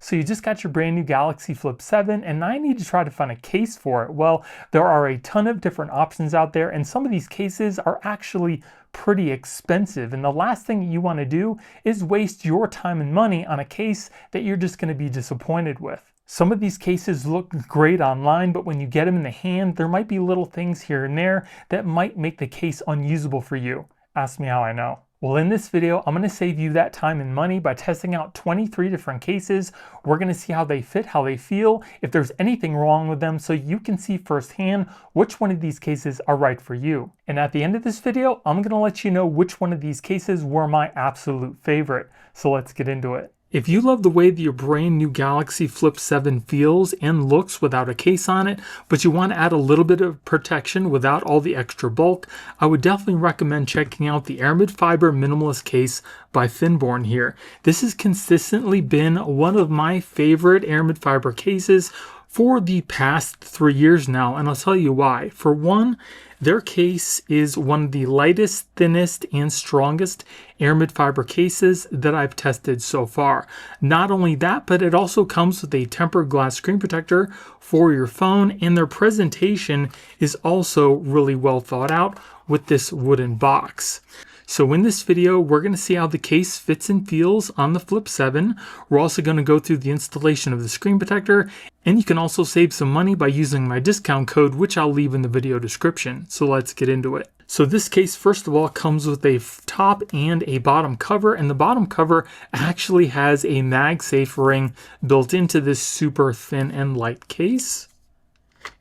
So you just got your brand new Galaxy Flip 7 and now I need to try to find a case for it. Well, there are a ton of different options out there and some of these cases are actually pretty expensive. And the last thing you want to do is waste your time and money on a case that you're just going to be disappointed with. Some of these cases look great online, but when you get them in the hand, there might be little things here and there that might make the case unusable for you. Ask me how I know. Well, in this video, I'm going to save you that time and money by testing out 23 different cases. We're going to see how they fit, how they feel, if there's anything wrong with them, so you can see firsthand which one of these cases are right for you. And at the end of this video, I'm going to let you know which one of these cases were my absolute favorite. So let's get into it. If you love the way that your brand new Galaxy Flip 7 feels and looks without a case on it, but you want to add a little bit of protection without all the extra bulk, I would definitely recommend checking out the Aramid Fiber Minimalist Case by THINBORNE here. This has consistently been one of my favorite Aramid Fiber cases for the past 3 years now, and I'll tell you why. For one, their case is one of the lightest, thinnest, and strongest Aramid fiber cases that I've tested so far. Not only that, but it also comes with a tempered glass screen protector for your phone, and their presentation is also really well thought out with this wooden box. So in this video, we're going to see how the case fits and feels on the Flip 7. We're also going to go through the installation of the screen protector, and you can also save some money by using my discount code, which I'll leave in the video description. So let's get into it. So this case, first of all, comes with a top and a bottom cover, and the bottom cover actually has a MagSafe ring built into this super thin and light case.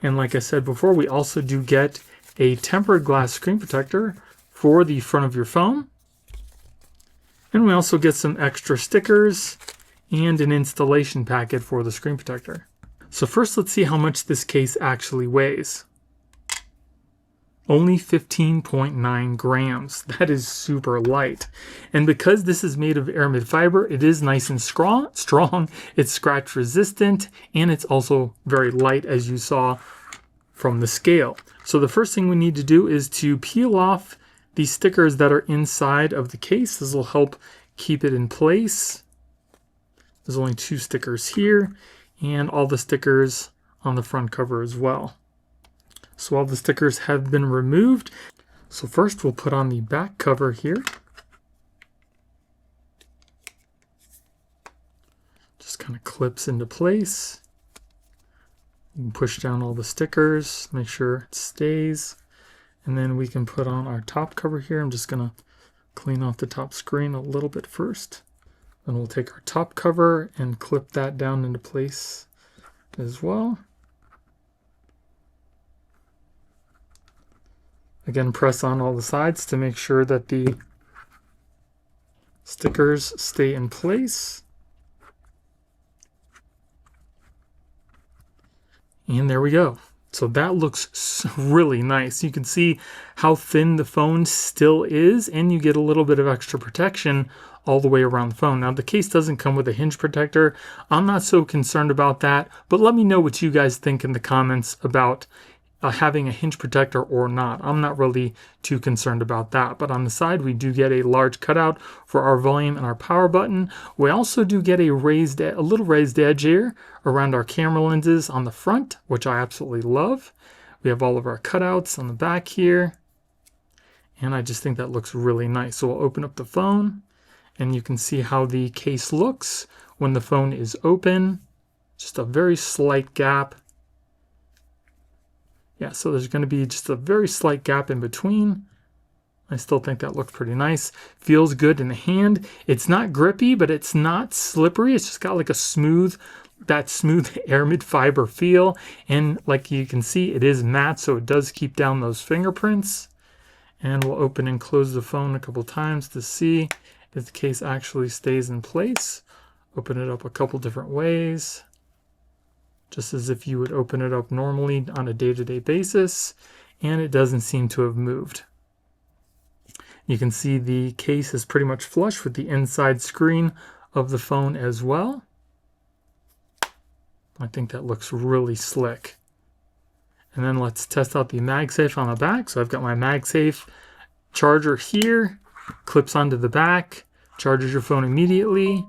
And like I said before, we also do get a tempered glass screen protector for the front of your phone. And we also get some extra stickers and an installation packet for the screen protector. So first, let's see how much this case actually weighs. Only 15.9 grams. That is super light. And because this is made of Aramid fiber, it is nice and strong. It's scratch resistant, and it's also very light, as you saw from the scale. So the first thing we need to do is to peel off the stickers that are inside of the case. This will help keep it in place. There's only 2 stickers here, and all the stickers on the front cover as well. So all the stickers have been removed. So first we'll put on the back cover here. Just kind of clips into place. You can push down all the stickers, make sure it stays. And then we can put on our top cover here. I'm just going to clean off the top screen a little bit first. Then we'll take our top cover and clip that down into place as well. Again, press on all the sides to make sure that the stickers stay in place. And there we go. So that looks really nice. You can see how thin the phone still is, and you get a little bit of extra protection all the way around the phone. Now, the case doesn't come with a hinge protector. I'm not so concerned about that, but let me know what you guys think in the comments about having a hinge protector or not. I'm not really too concerned about that. But on the side, we do get a large cutout for our volume and our power button. We also do get a little raised edge here around our camera lenses on the front, which I absolutely love. We have all of our cutouts on the back here, and I just think that looks really nice. So we'll open up the phone, and you can see how the case looks when the phone is open. Just a very slight gap. Yeah, so there's going to be just a very slight gap in between. I still think that looks pretty nice. Feels good in the hand. It's not grippy, but it's not slippery. It's just got like a smooth Aramid fiber feel. And like you can see, it is matte, so it does keep down those fingerprints. And we'll open and close the phone a couple times to see if the case actually stays in place. Open it up a couple different ways, just as if you would open it up normally on a day-to-day basis, and it doesn't seem to have moved. You can see the case is pretty much flush with the inside screen of the phone as well. I think that looks really slick. And then let's test out the MagSafe on the back. So I've got my MagSafe charger here, clips onto the back, charges your phone immediately.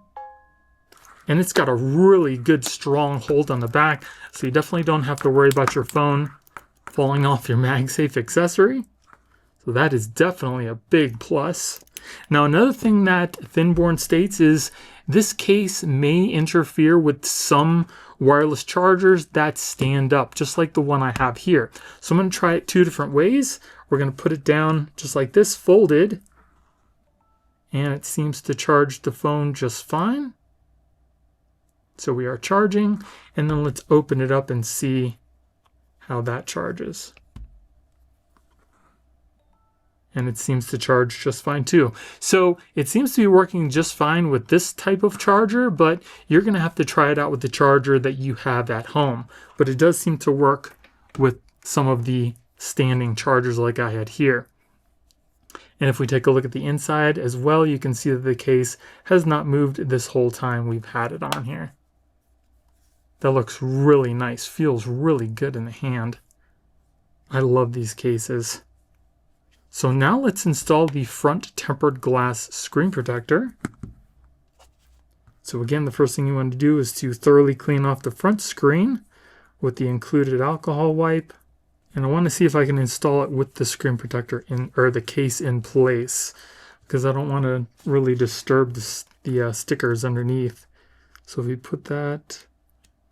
And it's got a really good strong hold on the back, so you definitely don't have to worry about your phone falling off your MagSafe accessory. So that is definitely a big plus. Now another thing that THINBORNE states is this case may interfere with some wireless chargers that stand up, just like the one I have here. So I'm going to try it two different ways. We're going to put it down just like this, folded, and it seems to charge the phone just fine. So we are charging, and then let's open it up and see how that charges. And it seems to charge just fine too. So it seems to be working just fine with this type of charger, but you're going to have to try it out with the charger that you have at home. But it does seem to work with some of the standing chargers like I had here. And if we take a look at the inside as well, you can see that the case has not moved this whole time we've had it on here. That looks really nice, feels really good in the hand. I love these cases. So now let's install the front tempered glass screen protector. So again, the first thing you want to do is to thoroughly clean off the front screen with the included alcohol wipe. And I want to see if I can install it with the screen protector in, or the case in place, because I don't want to really disturb the stickers underneath. So if we put that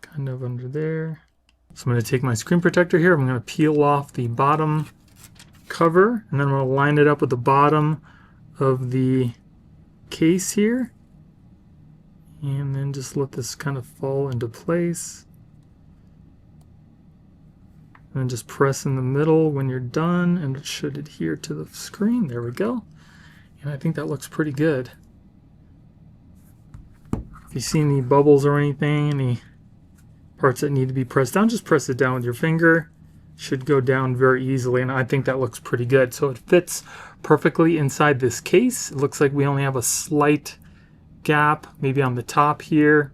kind of under there. So I'm going to take my screen protector here. I'm going to peel off the bottom cover, and then I'm going to line it up with the bottom of the case here. And then just let this kind of fall into place. And then just press in the middle when you're done, and it should adhere to the screen. There we go. And I think that looks pretty good. If you see any bubbles or anything, any parts that need to be pressed down, just press it down with your finger. Should go down very easily, and I think that looks pretty good. So it fits perfectly inside this case. It looks like we only have a slight gap, maybe on the top here,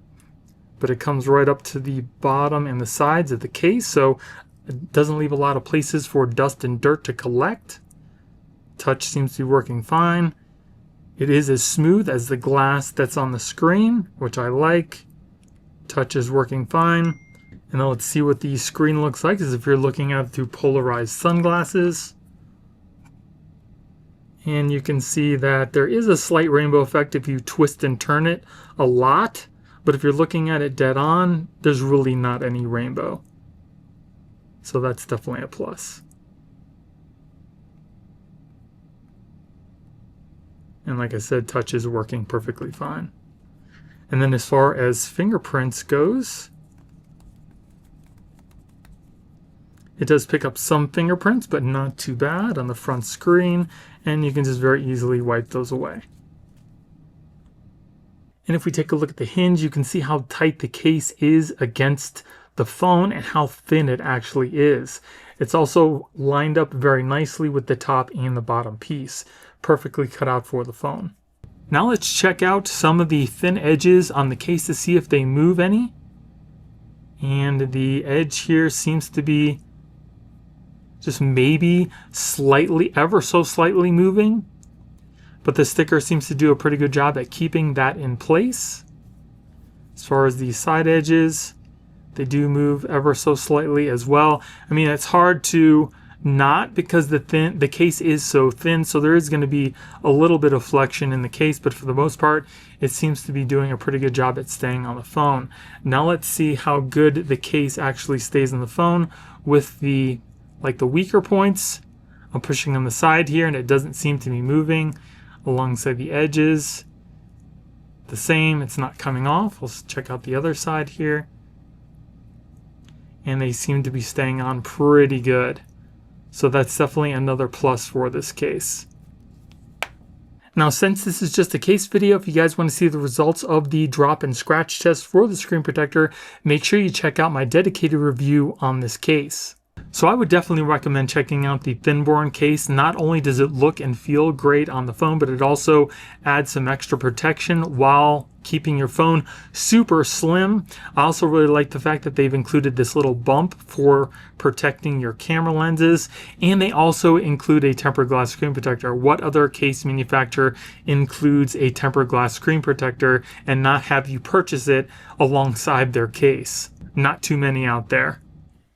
but it comes right up to the bottom and the sides of the case, so it doesn't leave a lot of places for dust and dirt to collect. Touch seems to be working fine. It is as smooth as the glass that's on the screen, which I like. Touch is working fine. And now let's see what the screen looks like as if you're looking at it through polarized sunglasses. And you can see that there is a slight rainbow effect if you twist and turn it a lot. But if you're looking at it dead on, there's really not any rainbow. So that's definitely a plus. And like I said, touch is working perfectly fine. And then as far as fingerprints goes, it does pick up some fingerprints, but not too bad on the front screen, and you can just very easily wipe those away. And if we take a look at the hinge, you can see how tight the case is against the phone and how thin it actually is. It's also lined up very nicely with the top and the bottom piece, perfectly cut out for the phone. Now let's check out some of the thin edges on the case to see if they move any. And the edge here seems to be just maybe slightly, ever so slightly moving. But the sticker seems to do a pretty good job at keeping that in place. As far as the side edges, they do move ever so slightly as well. I mean, it's hard to not, because the case is so thin, so there is going to be a little bit of flexion in the case, but for the most part it seems to be doing a pretty good job at staying on the phone. Now let's see how good the case actually stays on the phone with the weaker points. I'm pushing on the side here and it doesn't seem to be moving. Alongside the edges, the same, it's not coming off. Let's check out the other side here, and they seem to be staying on pretty good. So that's definitely another plus for this case. Now, since this is just a case video, if you guys want to see the results of the drop and scratch test for the screen protector, make sure you check out my dedicated review on this case. So I would definitely recommend checking out the THINBORNE case. Not only does it look and feel great on the phone, but it also adds some extra protection while keeping your phone super slim. I also really like the fact that they've included this little bump for protecting your camera lenses, and they also include a tempered glass screen protector. What other case manufacturer includes a tempered glass screen protector and not have you purchase it alongside their case? Not too many out there.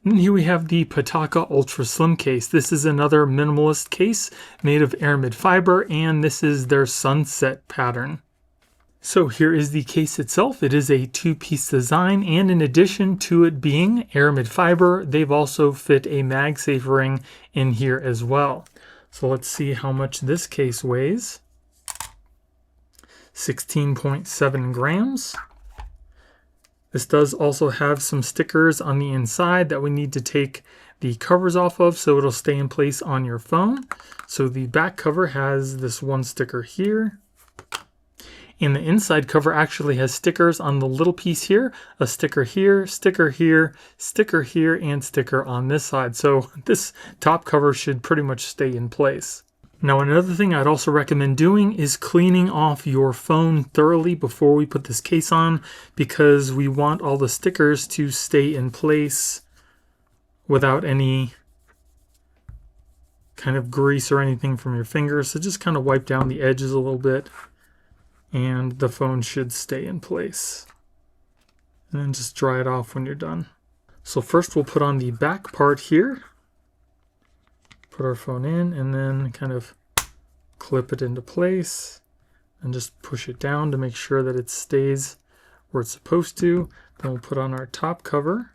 And here we have the PITAKA Ultra Slim case. This is another minimalist case made of Aramid fiber, and this is their sunset pattern. So here is the case itself. It is a two-piece design, and in addition to it being Aramid fiber, they've also fit a Magsafe ring in here as well. So let's see how much this case weighs. 16.7 grams. This does also have some stickers on the inside that we need to take the covers off of so it'll stay in place on your phone. So the back cover has this one sticker here. And the inside cover actually has stickers on the little piece here, a sticker here, sticker here, sticker here, and sticker on this side. So this top cover should pretty much stay in place. Now, another thing I'd also recommend doing is cleaning off your phone thoroughly before we put this case on, because we want all the stickers to stay in place without any kind of grease or anything from your fingers. So just kind of wipe down the edges a little bit and the phone should stay in place. And then just dry it off when you're done. So first we'll put on the back part here. Put our phone in and then kind of clip it into place and just push it down to make sure that it stays where it's supposed to. Then we'll put on our top cover.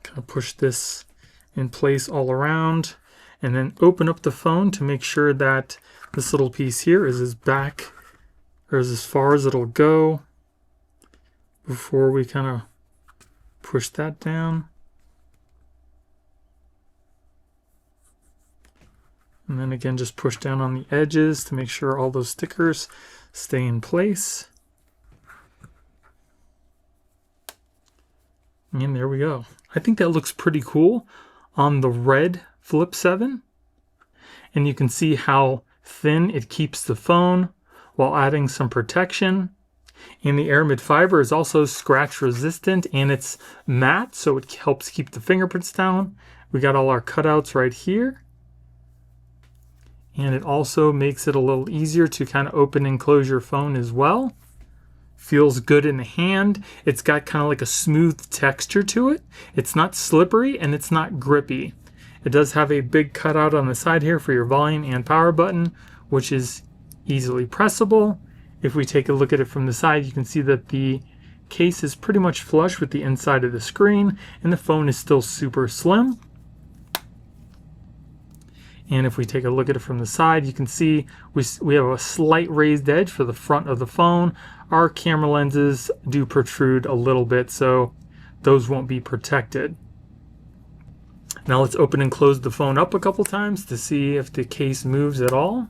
Kind of push this in place all around and then open up the phone to make sure that this little piece here is as back or as far as it'll go before we kind of push that down. And then again, just push down on the edges to make sure all those stickers stay in place. And there we go. I think that looks pretty cool on the red Flip 7. And you can see how thin it keeps the phone while adding some protection. And the Aramid fiber is also scratch resistant and it's matte, so it helps keep the fingerprints down. We got all our cutouts right here. And it also makes it a little easier to kind of open and close your phone as well. Feels good in the hand. It's got kind of like a smooth texture to it. It's not slippery and it's not grippy. It does have a big cutout on the side here for your volume and power button, which is easily pressable. If we take a look at it from the side, you can see that the case is pretty much flush with the inside of the screen and the phone is still super slim. And if we take a look at it from the side, you can see we have a slight raised edge for the front of the phone. Our camera lenses do protrude a little bit, so those won't be protected. Now let's open and close the phone up a couple times to see if the case moves at all.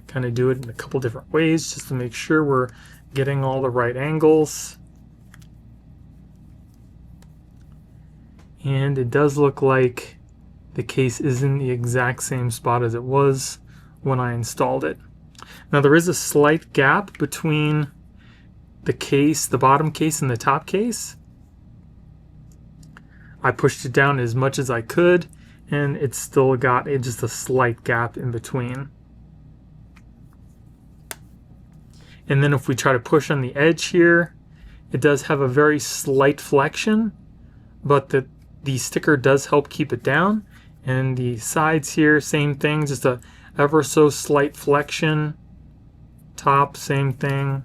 Kind of do it in a couple different ways just to make sure we're getting all the right angles. And it does look like the case is in the exact same spot as it was when I installed it. Now there is a slight gap between the case, the bottom case and the top case. I pushed it down as much as I could and it's still got just a slight gap in between. And then if we try to push on the edge here, it does have a very slight flexion, but the sticker does help keep it down. And the sides here, same thing, just a ever so slight flexion. Top, same thing.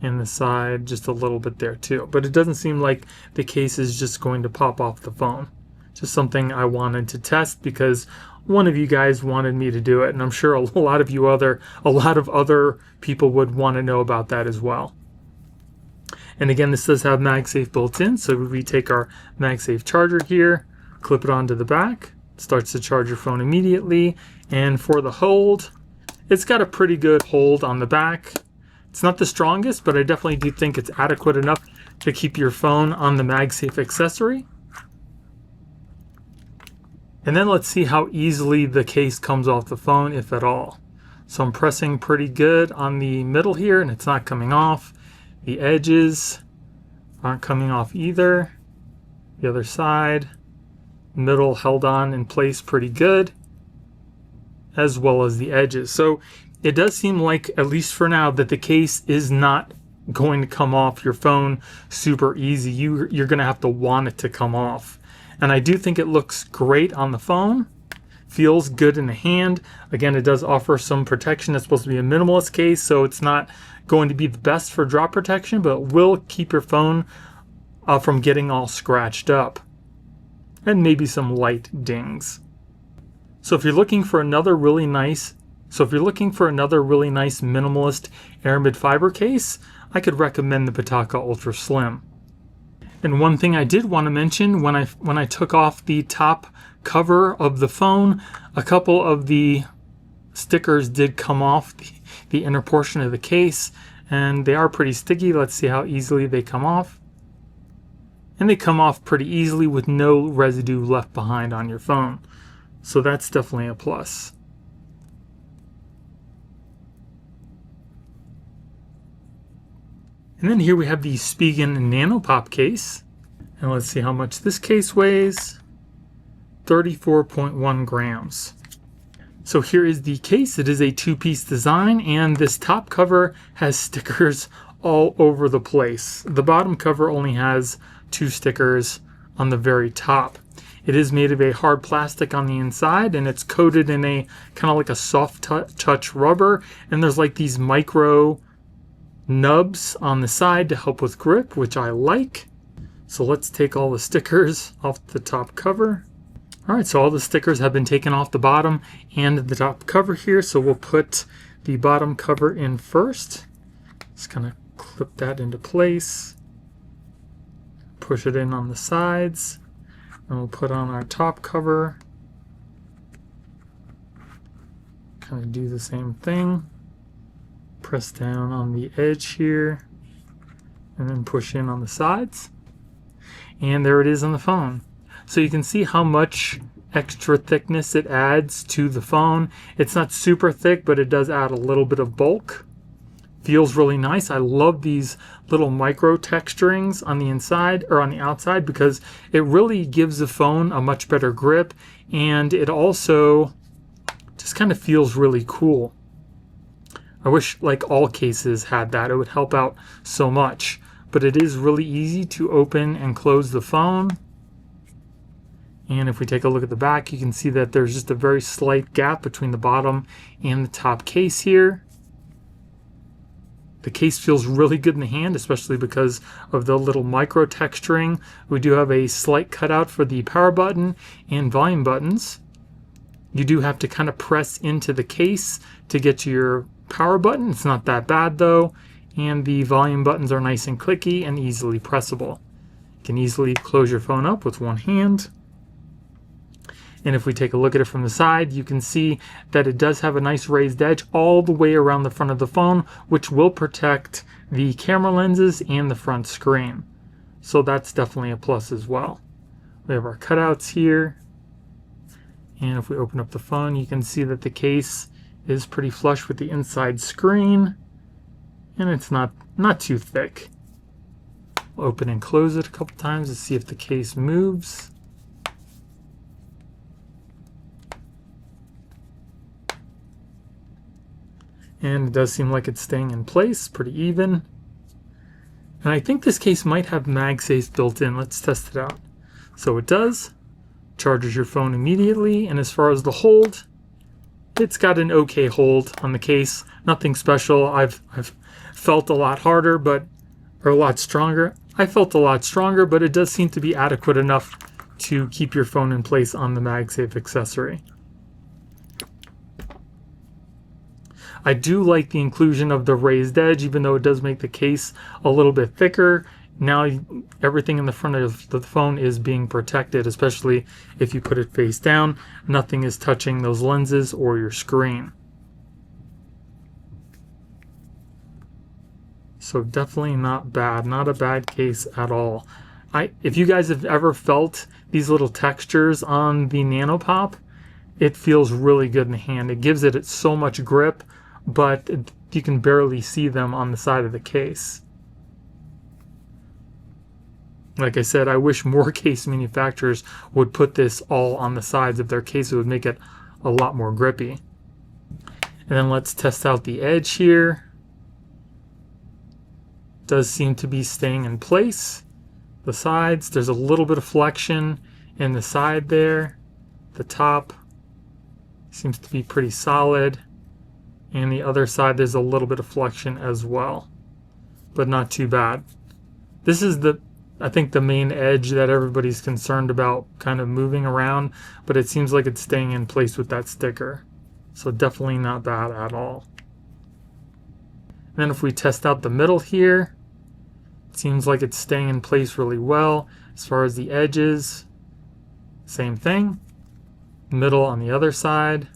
And the side, just a little bit there too. But it doesn't seem like the case is just going to pop off the phone. Just something I wanted to test because one of you guys wanted me to do it. And I'm sure a lot of other people would want to know about that as well. And again, this does have MagSafe built in. So we take our MagSafe charger here, clip it onto the back. Starts to charge your phone immediately. And for the hold, it's got a pretty good hold on the back. It's not the strongest, but I definitely do think it's adequate enough to keep your phone on the MagSafe accessory. And then let's see how easily the case comes off the phone, if at all. So I'm pressing pretty good on the middle here and it's not coming off. The edges aren't coming off either. The other side, middle held on in place pretty good, as well as the edges. So it does seem like, at least for now, that the case is not going to come off your phone super easy. You're going to have to want it to come off. And I do think it looks great on the phone. Feels good in the hand. Again, it does offer some protection. It's supposed to be a minimalist case, so it's not going to be the best for drop protection, but it will keep your phone from getting all scratched up. And maybe some light dings. So if you're looking for another really nice minimalist Aramid fiber case, I could recommend the PITAKA Ultra Slim. And one thing I did want to mention, when I took off the top cover of the phone, a couple of the stickers did come off the inner portion of the case, and they are pretty sticky. Let's see how easily they come off. And they come off pretty easily with no residue left behind on your phone. So that's definitely a plus. And then here we have the SPIGEN Nano Pop case. And let's see how much this case weighs. 34.1 grams. So here is the case. It is a two-piece design, and this top cover has stickers all over the place. The bottom cover only has 2 stickers on the very top. It is made of a hard plastic on the inside, and it's coated in a kind of like a soft touch rubber, and there's like these micro nubs on the side to help with grip, which I like. So let's take all the stickers off the top cover. Alright, so all the stickers have been taken off the bottom and the top cover here, so we'll put the bottom cover in first. Just kind of clip that into place. Push it in on the sides. And we'll put on our top cover. Kind of do the same thing. Press down on the edge here. And then push in on the sides. And there it is on the phone. So you can see how much extra thickness it adds to the phone. It's not super thick, but it does add a little bit of bulk. Feels really nice. I love these little micro texturings on the inside or on the outside because it really gives the phone a much better grip, and it also just kind of feels really cool. I wish like all cases had that. It would help out so much. But it is really easy to open and close the phone. And if we take a look at the back, you can see that there's just a very slight gap between the bottom and the top case here. The case feels really good in the hand, especially because of the little micro texturing. We do have a slight cutout for the power button and volume buttons. You do have to kind of press into the case to get to your power button. It's not that bad though. And the volume buttons are nice and clicky and easily pressable. You can easily close your phone up with one hand. And if we take a look at it from the side, you can see that it does have a nice raised edge all the way around the front of the phone, which will protect the camera lenses and the front screen. So that's definitely a plus as well. We have our cutouts here. And if we open up the phone, you can see that the case is pretty flush with the inside screen. And it's not too thick. We'll open and close it a couple times to see if the case moves. And it does seem like it's staying in place, pretty even. And I think this case might have MagSafe built in. Let's test it out. So it does. Charges your phone immediately. And as far as the hold, it's got an okay hold on the case. Nothing special. I've felt a lot harder, or a lot stronger. I felt a lot stronger, but it does seem to be adequate enough to keep your phone in place on the MagSafe accessory. I do like the inclusion of the raised edge, even though it does make the case a little bit thicker. Now everything in the front of the phone is being protected, especially if you put it face down. Nothing is touching those lenses or your screen. So definitely not bad, not a bad case at all. If you guys have ever felt these little textures on the Nano Pop, it feels really good in the hand. It gives it so much grip, but you can barely see them on the side of the case. Like I said, I wish more case manufacturers would put this all on the sides of their case. It would make it a lot more grippy. And then let's test out the edge here. Does seem to be staying in place. The sides, there's a little bit of flexion in the side there. The top seems to be pretty solid. And the other side, there's a little bit of flexion as well, but not too bad. This is I think the main edge that everybody's concerned about kind of moving around, but it seems like it's staying in place with that sticker. So definitely not bad at all. And then if we test out the middle here, it seems like it's staying in place really well. As far as the edges, same thing. Middle on the other side,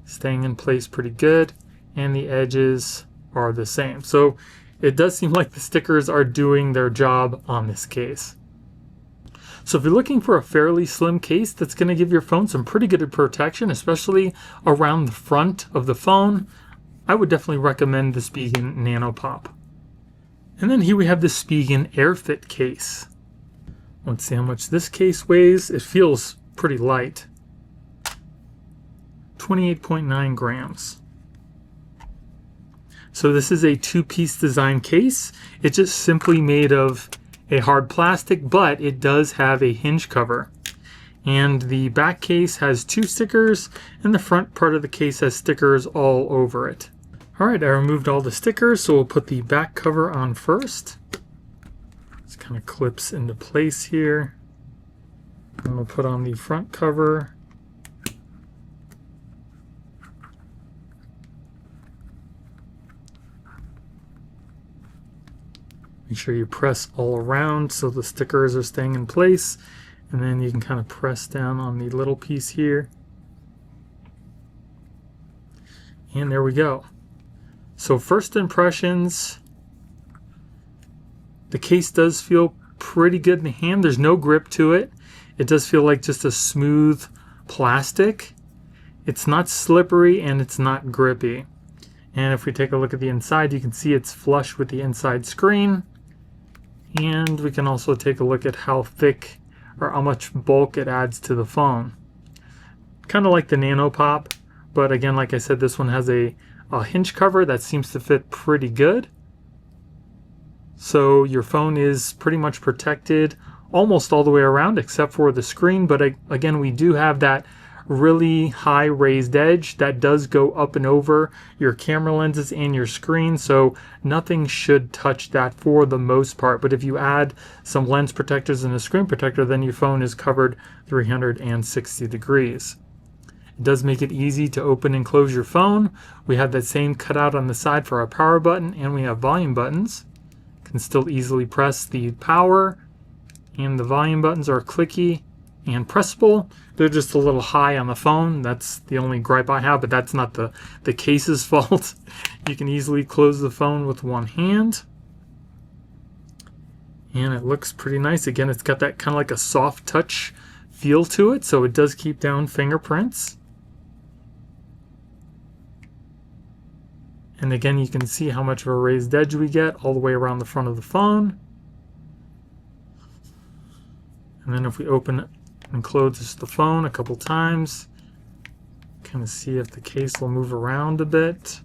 staying in place pretty good. And the edges are the same. So it does seem like the stickers are doing their job on this case. So if you're looking for a fairly slim case that's going to give your phone some pretty good protection, especially around the front of the phone, I would definitely recommend the SPIGEN Nano Pop. And then here we have the SPIGEN Air Fit Case. Let's see how much this case weighs. It feels pretty light. 28.9 grams. So this is a two-piece design case. It's just simply made of a hard plastic, but it does have a hinge cover. And the back case has two stickers, and the front part of the case has stickers all over it. Alright, I removed all the stickers, so we'll put the back cover on first. This kind of clips into place here. And we'll put on the front cover. Make sure you press all around so the stickers are staying in place, and then you can kind of press down on the little piece here. And there we go. So first impressions, the case does feel pretty good in the hand. There's no grip to it. It does feel like just a smooth plastic. It's not slippery and it's not grippy. And if we take a look at the inside, you can see it's flush with the inside screen. And we can also take a look at how thick or how much bulk it adds to the phone. Kind of like the Nano Pop, but again, like I said, this one has a hinge cover that seems to fit pretty good. So your phone is pretty much protected almost all the way around except for the screen, but again, we do have that really high raised edge that does go up and over your camera lenses and your screen, so nothing should touch that for the most part. But if you add some lens protectors and a screen protector, then your phone is covered 360 degrees. It does make it easy to open and close your phone. We have that same cutout on the side for our power button, and we have volume buttons. Can still easily press the power, and the volume buttons are clicky and pressable. They're just a little high on the phone. That's the only gripe I have, but that's not the case's fault. You can easily close the phone with one hand. And it looks pretty nice. Again, it's got that kind of like a soft touch feel to it, so it does keep down fingerprints. And again, you can see how much of a raised edge we get all the way around the front of the phone. And then if we open it and close the phone a couple times, kind of see if the case will move around a bit.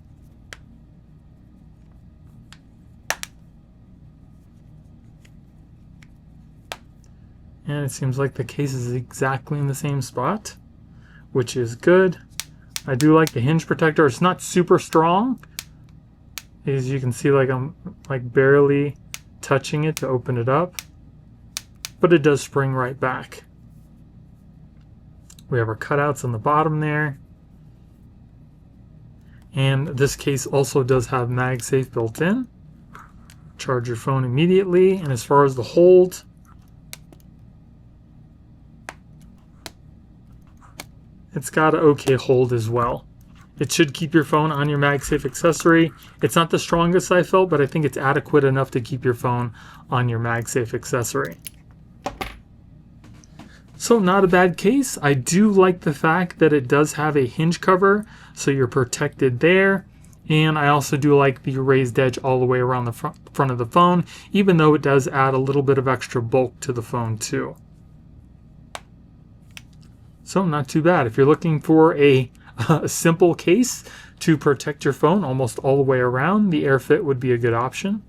And it seems like the case is exactly in the same spot, which is good. I do like the hinge protector. It's not super strong. As you can see, like I'm like barely touching it to open it up, but it does spring right back. We have our cutouts on the bottom there. And this case also does have MagSafe built in. Charge your phone immediately. And as far as the hold, it's got an okay hold as well. It should keep your phone on your MagSafe accessory. It's not the strongest I felt, but I think it's adequate enough to keep your phone on your MagSafe accessory. So not a bad case. I do like the fact that it does have a hinge cover, so you're protected there. And I also do like the raised edge all the way around the front of the phone, even though it does add a little bit of extra bulk to the phone too. So not too bad. If you're looking for a simple case to protect your phone almost all the way around, the Air Fit would be a good option.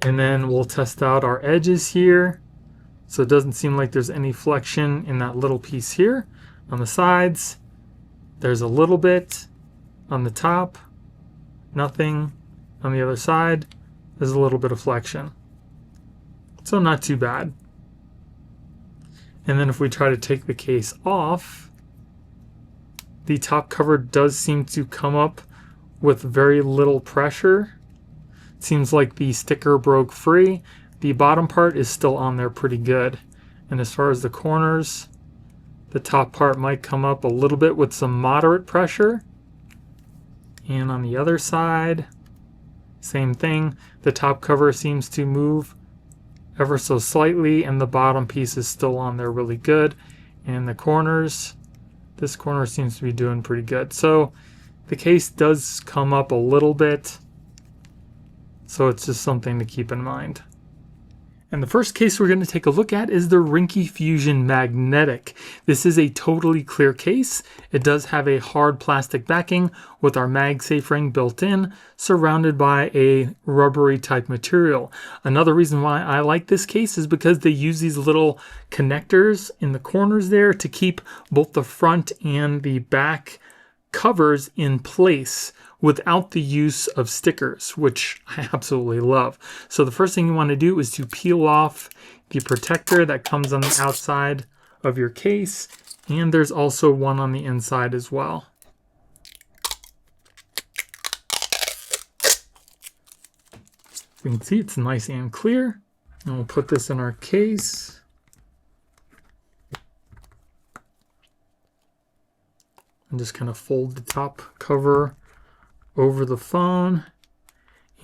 And then we'll test out our edges here. So it doesn't seem like there's any flexion in that little piece here. On the sides, there's a little bit. On the top, nothing. On the other side, there's a little bit of flexion. So not too bad. And then if we try to take the case off, the top cover does seem to come up with very little pressure. It seems like the sticker broke free. The bottom part is still on there pretty good. And as far as the corners, the top part might come up a little bit with some moderate pressure. And on the other side, same thing. The top cover seems to move ever so slightly, and the bottom piece is still on there really good. And the corners, this corner seems to be doing pretty good. So the case does come up a little bit. So it's just something to keep in mind. And the first case we're going to take a look at is the RINGKE Fusion Magnetic. This is a totally clear case. It does have a hard plastic backing with our MagSafe ring built in, surrounded by a rubbery type material. Another reason why I like this case is because they use these little connectors in the corners there to keep both the front and the back covers in place without the use of stickers, which I absolutely love. So the first thing you want to do is to peel off the protector that comes on the outside of your case, and there's also one on the inside as well. You can see it's nice and clear. And we'll put this in our case. And just kind of fold the top cover over the phone,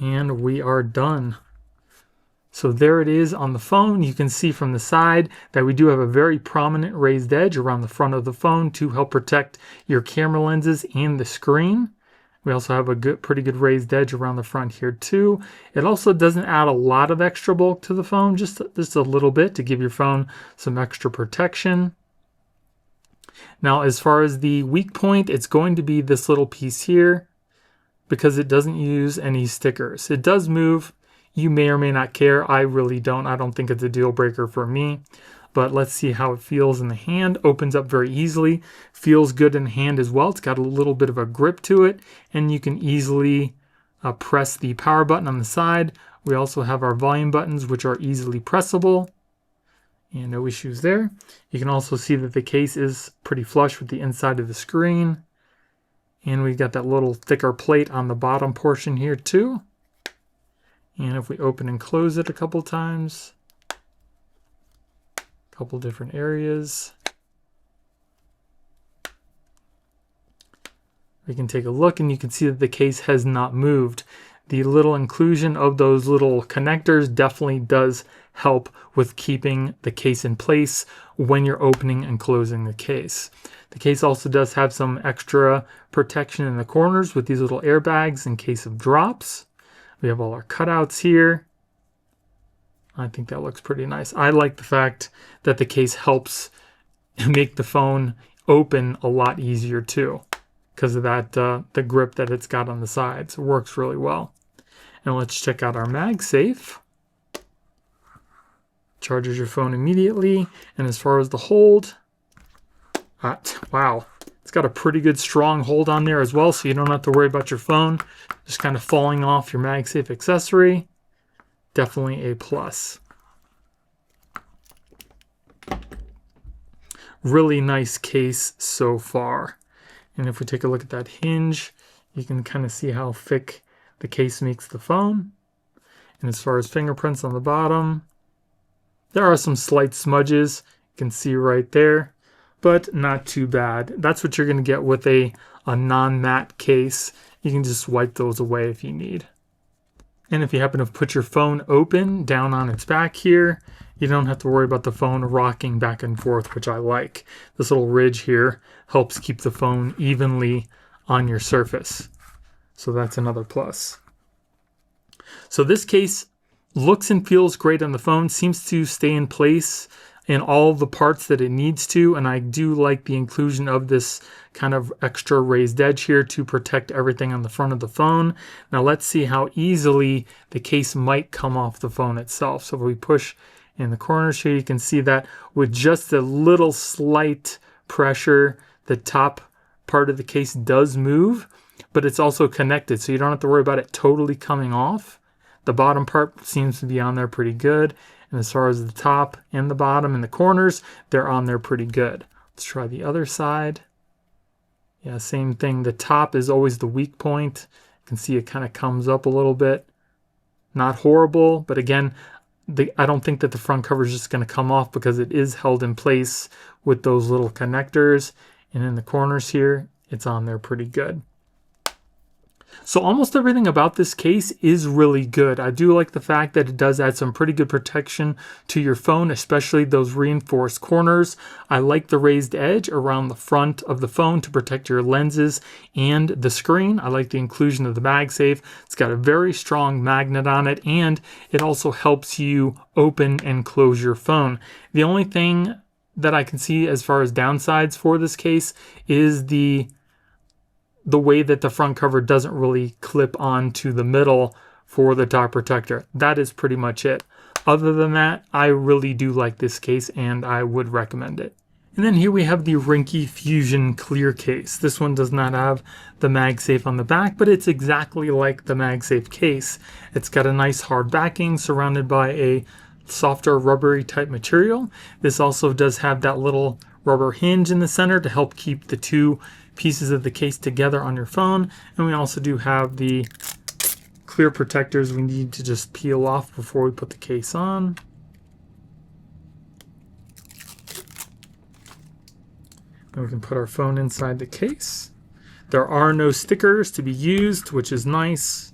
and we are done. So there it is on the phone. You can see from the side that we do have a very prominent raised edge around the front of the phone to help protect your camera lenses and the screen. We also have a pretty good raised edge around the front here too. It also doesn't add a lot of extra bulk to the phone, just a little bit to give your phone some extra protection. Now, as far as the weak point, it's going to be this little piece here, because it doesn't use any stickers. It does move. You may or may not care. I really don't. I don't think it's a deal breaker for me. But let's see how it feels in the hand. Opens up very easily. Feels good in the hand as well. It's got a little bit of a grip to it. And you can easily press the power button on the side. We also have our volume buttons, which are easily pressable. And no issues there. You can also see that the case is pretty flush with the inside of the screen. And we've got that little thicker plate on the bottom portion here too. And if we open and close it a couple times, a couple different areas, we can take a look and you can see that the case has not moved. The little inclusion of those little connectors definitely does help with keeping the case in place when you're opening and closing the case. The case also does have some extra protection in the corners with these little airbags in case of drops. We have all our cutouts here. I think that looks pretty nice. I like the fact that the case helps make the phone open a lot easier too, because of that the grip that it's got on the sides. It works really well. And let's check out our MagSafe. Charges your phone immediately. And as far as the hold, wow, it's got a pretty good strong hold on there as well, so you don't have to worry about your phone just kind of falling off your MagSafe accessory. Definitely a plus. Really nice case so far. And if we take a look at that hinge, you can kind of see how thick the case makes the phone. And as far as fingerprints on the bottom, there are some slight smudges you can see right there. but not too bad. That's what you're going to get with a non-matte case. You can just wipe those away if you need. And if you happen to put your phone open down on its back here, you don't have to worry about the phone rocking back and forth, which I like. This little ridge here helps keep the phone evenly on your surface. So that's another plus. So this case looks and feels great on the phone, seems to stay in place in all the parts that it needs to, and I do like the inclusion of this kind of extra raised edge here to protect everything on the front of the phone. Now let's see how easily the case might come off the phone itself. So if we push in the corners here, you can see that with just a little slight pressure, the top part of the case does move, but it's also connected, so you don't have to worry about it totally coming off. The bottom part seems to be on there pretty good. And as far as the top and the bottom and the corners, they're on there pretty good. Let's try the other side. Yeah, same thing. The top is always the weak point. You can see it kind of comes up a little bit. Not horrible, but again, I don't think that the front cover is just going to come off because it is held in place with those little connectors. And in the corners here, it's on there pretty good. So almost everything about this case is really good. I do like the fact that it does add some pretty good protection to your phone, especially those reinforced corners. I like the raised edge around the front of the phone to protect your lenses and the screen. I like the inclusion of the MagSafe. It's got a very strong magnet on it, and it also helps you open and close your phone. The only thing that I can see as far as downsides for this case is the way that the front cover doesn't really clip onto the middle for the top protector. That is pretty much it. Other than that, I really do like this case and I would recommend it. And then here we have the RINGKE Fusion Clear Case. This one does not have the MagSafe on the back, but it's exactly like the MagSafe case. It's got a nice hard backing surrounded by a softer rubbery type material. This also does have that little rubber hinge in the center to help keep the two pieces of the case together on your phone. And we also do have the clear protectors we need to just peel off before we put the case on. And we can put our phone inside the case. There are no stickers to be used, which is nice.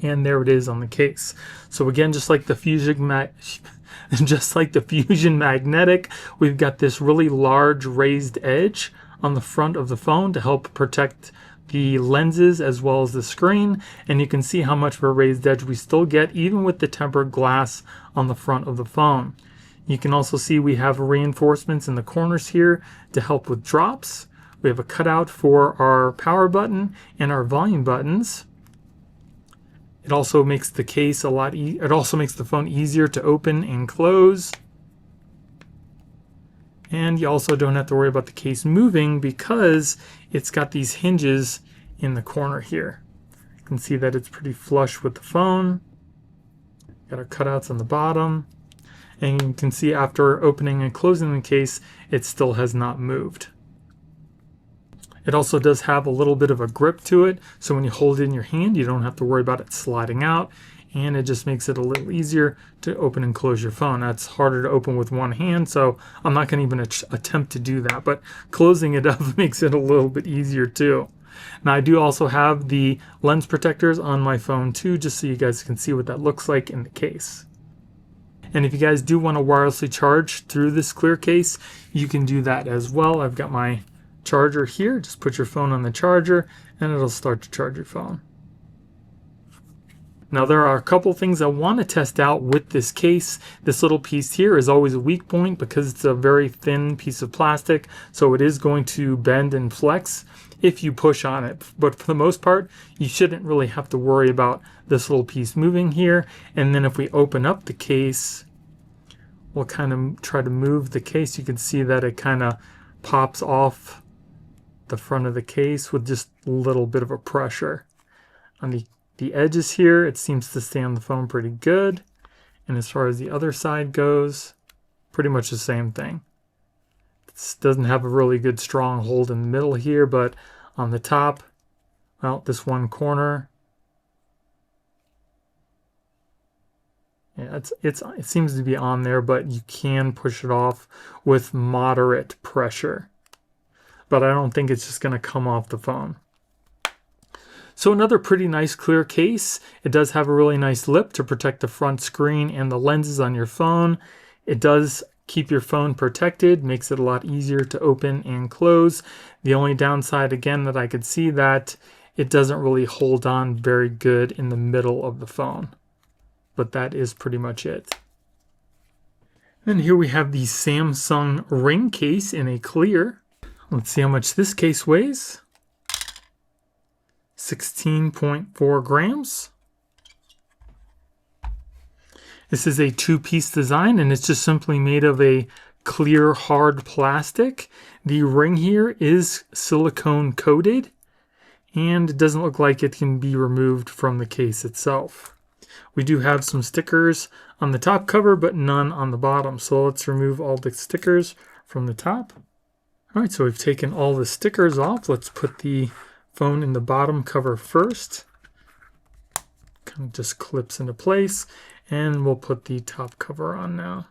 And there it is on the case. So again, just like the Fusion Magnetic, we've got this really large raised edge on the front of the phone to help protect the lenses as well as the screen. And you can see how much of a raised edge we still get even with the tempered glass on the front of the phone. You can also see we have reinforcements in the corners here to help with drops. We have a cutout for our power button and our volume buttons. It also makes the case it also makes the phone easier to open and close. And you also don't have to worry about the case moving because it's got these hinges in the corner here. You can see that it's pretty flush with the phone. Got our cutouts on the bottom. And you can see after opening and closing the case, it still has not moved. It also does have a little bit of a grip to it, so when you hold it in your hand, you don't have to worry about it sliding out, and it just makes it a little easier to open and close your phone. That's harder to open with one hand, so I'm not going to even attempt to do that, but closing it up makes it a little bit easier too. Now I do also have the lens protectors on my phone too, just so you guys can see what that looks like in the case. And if you guys do want to wirelessly charge through this clear case, you can do that as well. I've got my charger here. Just put your phone on the charger and it'll start to charge your phone. Now there are a couple things I want to test out with this case. This little piece here is always a weak point because it's a very thin piece of plastic, so it is going to bend and flex if you push on it. But for the most part, you shouldn't really have to worry about this little piece moving here. And then if we open up the case, we'll kind of try to move the case. You can see that it kind of pops off the front of the case with just a little bit of a pressure. On the edges here, it seems to stay on the phone pretty good. And as far as the other side goes, pretty much the same thing. It doesn't have a really good strong hold in the middle here, but on the top, well, this one corner, Yeah, it seems to be on there, but you can push it off with moderate pressure. But I don't think it's just going to come off the phone. So another pretty nice clear case. It does have a really nice lip to protect the front screen and the lenses on your phone. It does keep your phone protected, makes it a lot easier to open and close. The only downside, again, that I could see, that it doesn't really hold on very good in the middle of the phone. But that is pretty much it. And here we have the Samsung Ring case in a clear. Let's see how much this case weighs. 16.4 grams. This is a two-piece design, and it's just simply made of a clear hard plastic. The ring here is silicone coated, and it doesn't look like it can be removed from the case itself. We do have some stickers on the top cover, but none on the bottom. So let's remove all the stickers from the top. All right, so we've taken all the stickers off. Let's put the phone in the bottom cover first. Kind of just clips into place, and we'll put the top cover on now.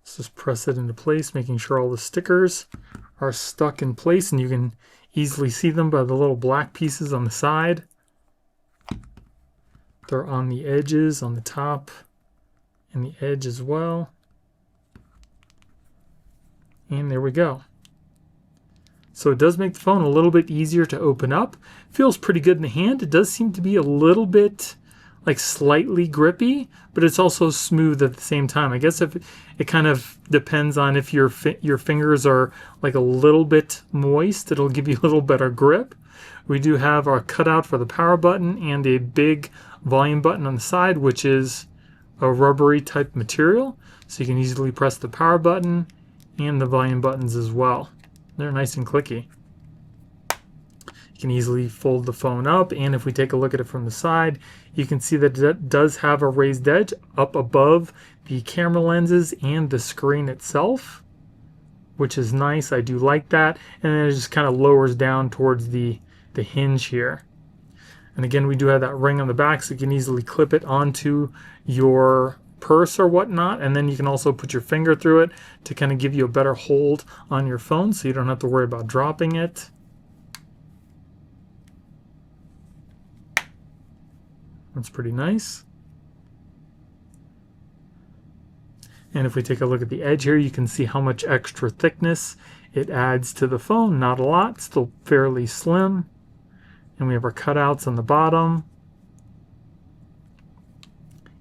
Let's just press it into place, making sure all the stickers are stuck in place, and you can easily see them by the little black pieces on the side. They're on the edges, on the top, and the edge as well. And there we go. So it does make the phone a little bit easier to open up. Feels pretty good in the hand. It does seem to be a little bit like slightly grippy, but it's also smooth at the same time. I guess if it kind of depends on if your fingers are like a little bit moist, it'll give you a little better grip. We do have our cutout for the power button and a big volume button on the side, which is a rubbery type material. So you can easily press the power button and the volume buttons as well. They're nice and clicky. You can easily fold the phone up, and if we take a look at it from the side, you can see that it does have a raised edge up above the camera lenses and the screen itself, which is nice. I do like that. And then it just kind of lowers down towards the hinge here. And again, we do have that ring on the back, so you can easily clip it onto your purse or whatnot, and then you can also put your finger through it to kind of give you a better hold on your phone, so you don't have to worry about dropping it. That's pretty nice. And if we take a look at the edge here, you can see how much extra thickness it adds to the phone. Not a lot, still fairly slim. And we have our cutouts on the bottom.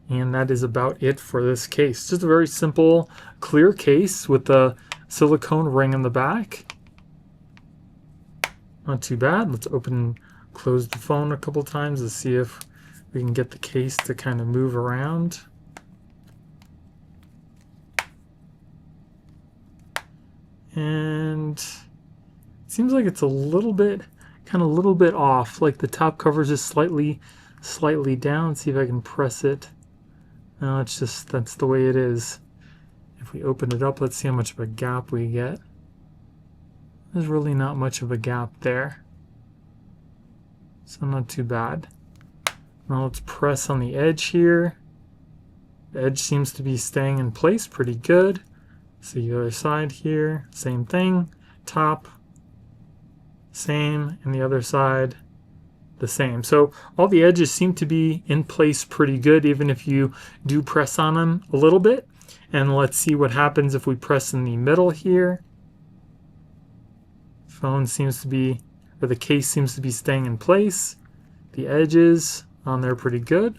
And that is about it for this case. Just a very simple, clear case with a silicone ring on the back. Not too bad. Let's open and close the phone a couple times to see if we can get the case to kind of move around. And it seems like it's a little bit, kind of a little bit off. Like the top cover is just slightly down. See if I can press it. No, it's just, that's the way it is. If we open it up, let's see how much of a gap we get. There's really not much of a gap there. So not too bad. Now let's press on the edge here. The edge seems to be staying in place pretty good. See the other side here, same thing. Top, same, and the other side, the same. So all the edges seem to be in place pretty good, even if you do press on them a little bit. And let's see what happens if we press in the middle here. Phone seems to be, or the case seems to be staying in place. The edges on there pretty good.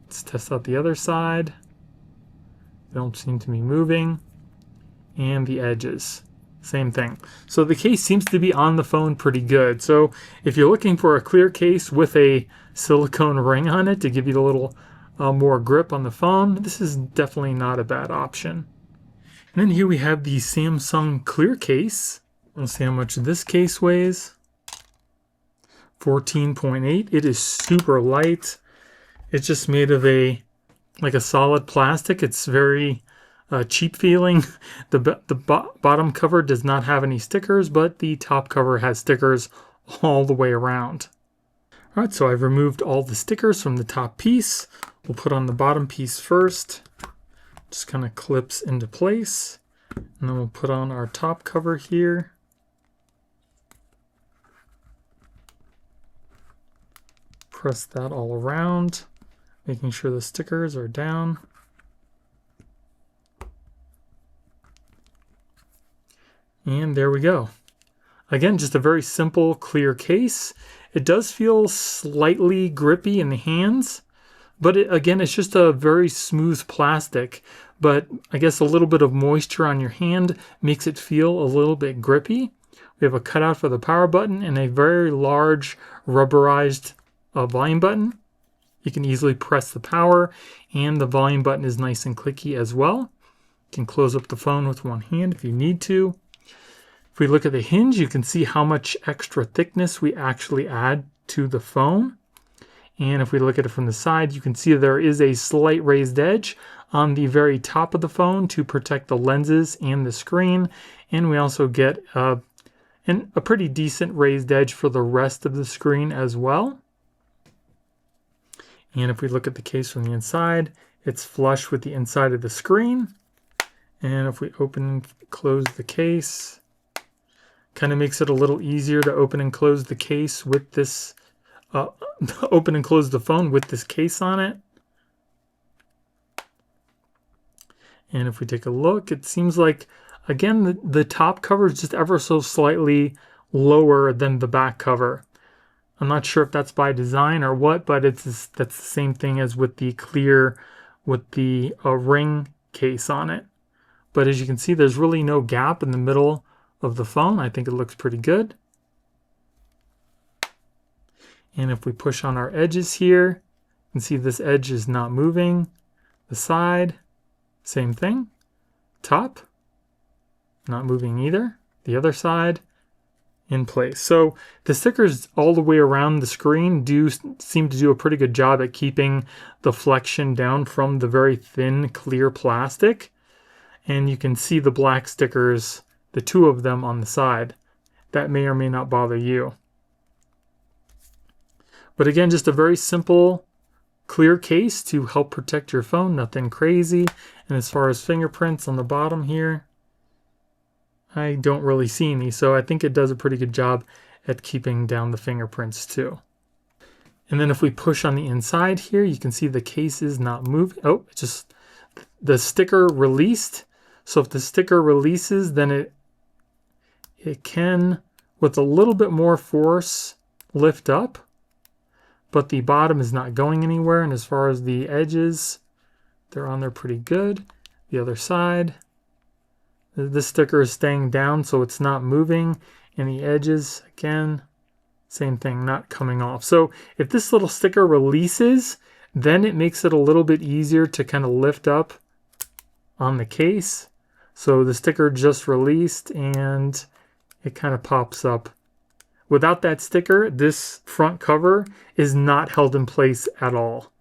Let's test out the other side. They don't seem to be moving. And the edges, same thing. So the case seems to be on the phone pretty good. So if you're looking for a clear case with a silicone ring on it to give you a little more grip on the phone, this is definitely not a bad option. And then here we have the Samsung clear case. Let's see how much this case weighs. 14.8. It is super light. It's just made of like a solid plastic. It's very cheap feeling. The bottom cover does not have any stickers, but the top cover has stickers all the way around. All right, so I've removed all the stickers from the top piece. We'll put on the bottom piece first. Just kind of clips into place. And then we'll put on our top cover here. Press that all around, making sure the stickers are down. And there we go. Again, just a very simple, clear case. It does feel slightly grippy in the hands, but again, it's just a very smooth plastic. But I guess a little bit of moisture on your hand makes it feel a little bit grippy. We have a cutout for the power button and a very large rubberized volume button. You can easily press the power, and the volume button is nice and clicky as well. You can close up the phone with one hand if you need to. If we look at the hinge, you can see how much extra thickness we actually add to the phone. And if we look at it from the side, you can see there is a slight raised edge on the very top of the phone to protect the lenses and the screen. And we also get a pretty decent raised edge for the rest of the screen as well. And if we look at the case from the inside, it's flush with the inside of the screen. And if we open and close the case, kind of makes it a little easier to open and close the case with this, open and close the phone with this case on it. And if we take a look, it seems like, again, the top cover is just ever so slightly lower than the back cover. I'm not sure if that's by design or what, but that's the same thing as with the clear, with the ring case on it. But as you can see, there's really no gap in the middle of the phone. I think it looks pretty good. And if we push on our edges here, you can see this edge is not moving. The side, same thing. Top, not moving either. The other side, in place. So the stickers all the way around the screen do seem to do a pretty good job at keeping the flexion down from the very thin, clear plastic. And you can see the black stickers, the two of them on the side. That may or may not bother you. But again, just a very simple, clear case to help protect your phone, nothing crazy. And as far as fingerprints on the bottom here, I don't really see any, so I think it does a pretty good job at keeping down the fingerprints too. And then if we push on the inside here, you can see the case is not moving. Oh, it's just the sticker released. So if the sticker releases, then it can, with a little bit more force, lift up. But the bottom is not going anywhere. And as far as the edges, they're on there pretty good. The other side, the sticker is staying down, so it's not moving. And the edges, again, same thing, not coming off. So if this little sticker releases, then it makes it a little bit easier to kind of lift up on the case. So the sticker just released and it kind of pops up. Without that sticker, this front cover is not held in place at all.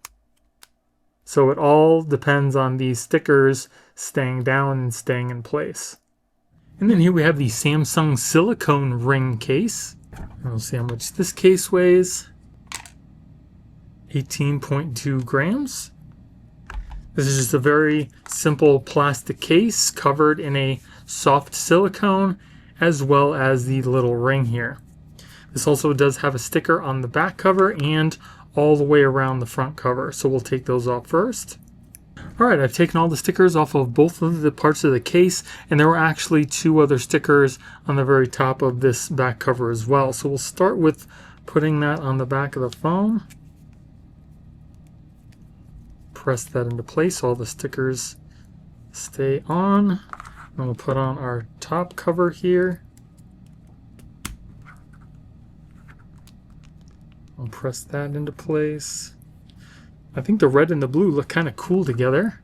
So it all depends on these stickers staying down and staying in place. And then here we have the Samsung silicone ring case. We'll see how much this case weighs. 18.2 grams. This is just a very simple plastic case covered in a soft silicone, as well as the little ring here. This also does have a sticker on the back cover and all the way around the front cover. So we'll take those off first. All right, I've taken all the stickers off of both of the parts of the case, and there were actually two other stickers on the very top of this back cover as well. So we'll start with putting that on the back of the phone. Press that into place so all the stickers stay on. And we'll put on our top cover here. I'll press that into place. I think the red and the blue look kind of cool together.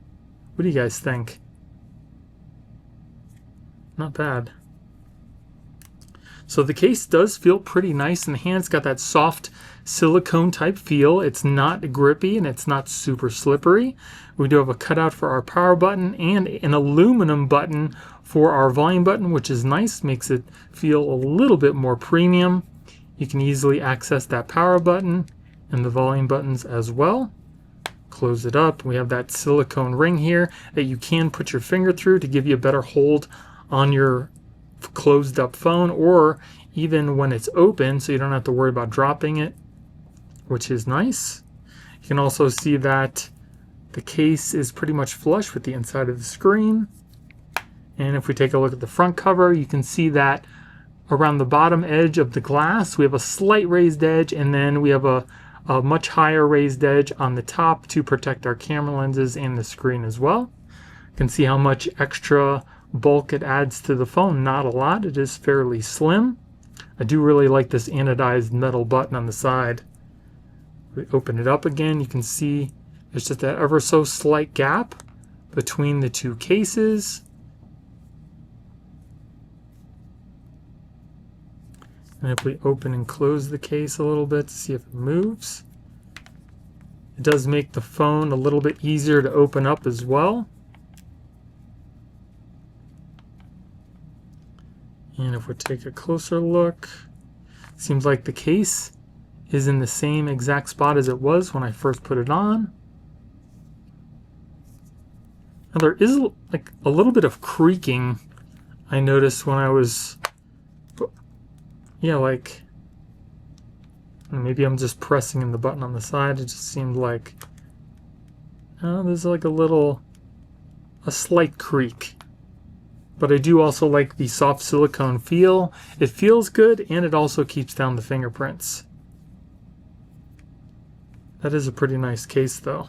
What do you guys think? Not bad. So the case does feel pretty nice in the hand. It's got that soft silicone type feel. It's not grippy and it's not super slippery. We do have a cutout for our power button and an aluminum button for our volume button, which is nice. Makes it feel a little bit more premium. You can easily access that power button and the volume buttons as well. Close it up. We have that silicone ring here that you can put your finger through to give you a better hold on your closed up phone, or even when it's open, so you don't have to worry about dropping it, which is nice. You can also see that the case is pretty much flush with the inside of the screen. And if we take a look at the front cover, you can see that around the bottom edge of the glass, we have a slight raised edge, and then we have a much higher raised edge on the top to protect our camera lenses and the screen as well. You can see how much extra bulk it adds to the phone. Not a lot, it is fairly slim. I do really like this anodized metal button on the side. We open it up again, you can see there's just that ever so slight gap between the two cases. And if we open and close the case a little bit to see if it moves, it does make the phone a little bit easier to open up as well. And if we take a closer look, it seems like the case is in the same exact spot as it was when I first put it on. Now there is like a little bit of creaking I noticed when I was, yeah, like maybe I'm just pressing in the button on the side. It just seemed like there's like a slight creak. But I do also like the soft silicone feel. It feels good, and it also keeps down the fingerprints. That is a pretty nice case though.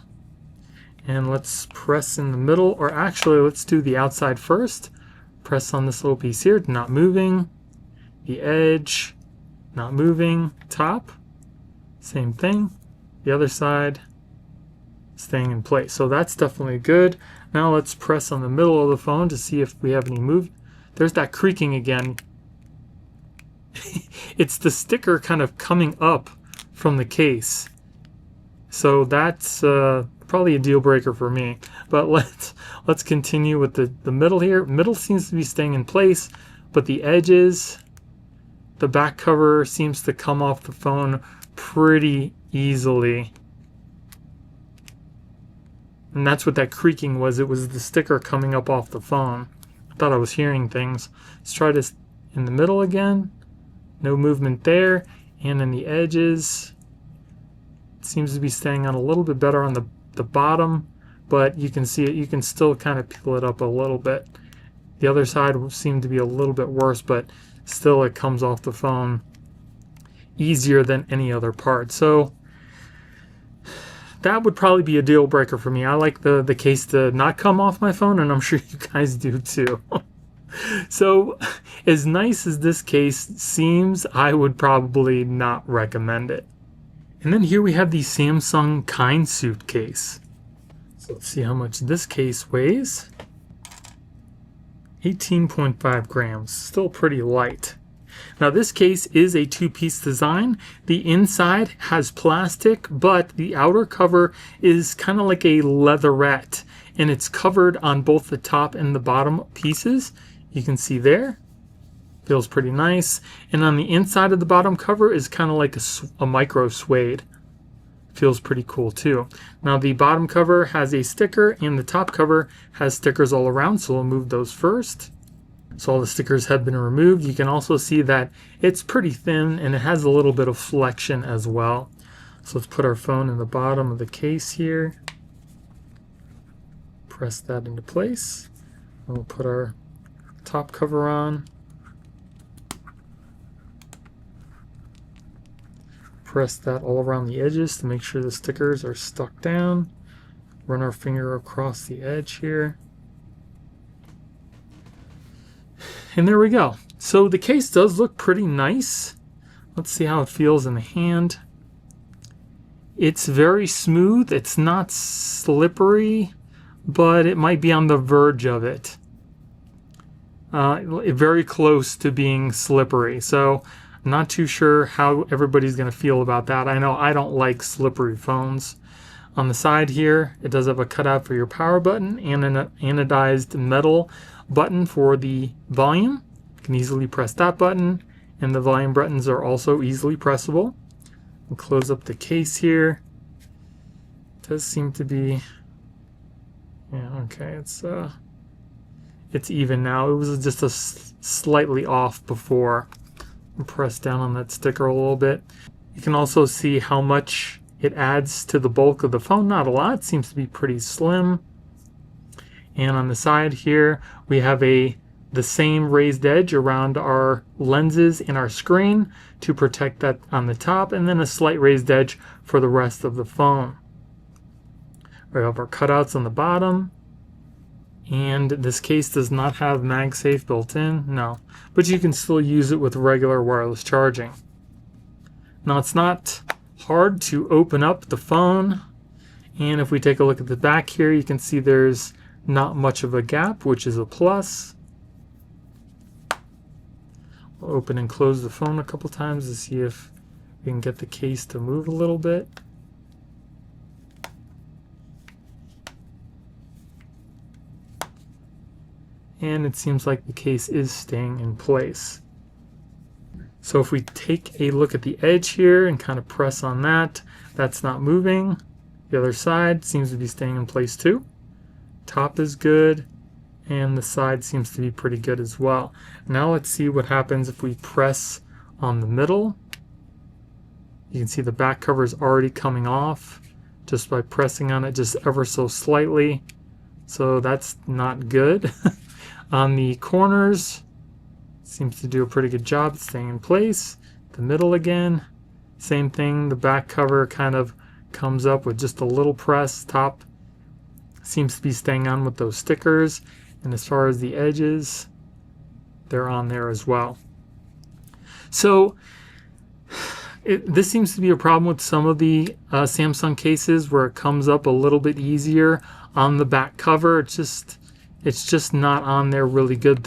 And let's press in the middle, or actually let's do the outside first. Press on this little piece here, not moving. The edge, not moving. Top, same thing. The other side, staying in place. So that's definitely good. Now let's press on the middle of the phone to see if we have any move. There's that creaking again. It's the sticker kind of coming up from the case. So that's probably a deal breaker for me. But let's continue with the middle here. Middle seems to be staying in place, but the edges, the back cover seems to come off the phone pretty easily. And that's what that creaking was. It was the sticker coming up off the phone. I thought I was hearing things. Let's try this in the middle again. No movement there. And in the edges, it seems to be staying on a little bit better on the bottom, but you can see it. You can still kind of peel it up a little bit. The other side seemed to be a little bit worse, but still it comes off the phone easier than any other part. So that would probably be a deal breaker for me. I like the case to not come off my phone, and I'm sure you guys do too. So as nice as this case seems, I would probably not recommend it. And then here we have the Samsung Kindsuit case. So let's see how much this case weighs. 18.5 grams, still pretty light. Now this case is a two-piece design. The inside has plastic, but the outer cover is kind of like a leatherette, and it's covered on both the top and the bottom pieces. You can see there. Feels pretty nice. And on the inside of the bottom cover is kind of like a micro suede. Feels pretty cool too. Now the bottom cover has a sticker, and the top cover has stickers all around, so we'll move those first. So all the stickers have been removed. You can also see that it's pretty thin, and it has a little bit of flexion as well. So let's put our phone in the bottom of the case here. Press that into place. And we'll put our top cover on. Press that all around the edges to make sure the stickers are stuck down. Run our finger across the edge here. And there we go. So the case does look pretty nice. Let's see how it feels in the hand. It's very smooth. It's not slippery, but it might be on the verge of it. Very close to being slippery. So I'm not too sure how everybody's going to feel about that. I know I don't like slippery phones. On the side here, it does have a cutout for your power button and an anodized metal button for the volume. You can easily press that button, and the volume buttons are also easily pressable. We'll close up the case here. It does seem to be, yeah, okay, it's even now. It was just slightly off before. Press down on that sticker a little bit. You can also see how much it adds to the bulk of the phone. Not a lot. It seems to be pretty slim. And on the side here, we have the same raised edge around our lenses and our screen to protect that on the top, and then a slight raised edge for the rest of the phone. We have our cutouts on the bottom. And this case does not have MagSafe built in, no, but you can still use it with regular wireless charging. Now it's not hard to open up the phone, and if we take a look at the back here, you can see there's not much of a gap, which is a plus. We'll open and close the phone a couple times to see if we can get the case to move a little bit. And it seems like the case is staying in place. So if we take a look at the edge here and kind of press on that, that's not moving. The other side seems to be staying in place too. Top is good, and the side seems to be pretty good as well. Now let's see what happens if we press on the middle. You can see the back cover is already coming off just by pressing on it just ever so slightly. So that's not good. On the corners, seems to do a pretty good job staying in place. The middle again, same thing. The back cover kind of comes up with just a little press. Top seems to be staying on with those stickers. And as far as the edges, they're on there as well. So this seems to be a problem with some of the Samsung cases where it comes up a little bit easier on the back cover. It's just not on there really good.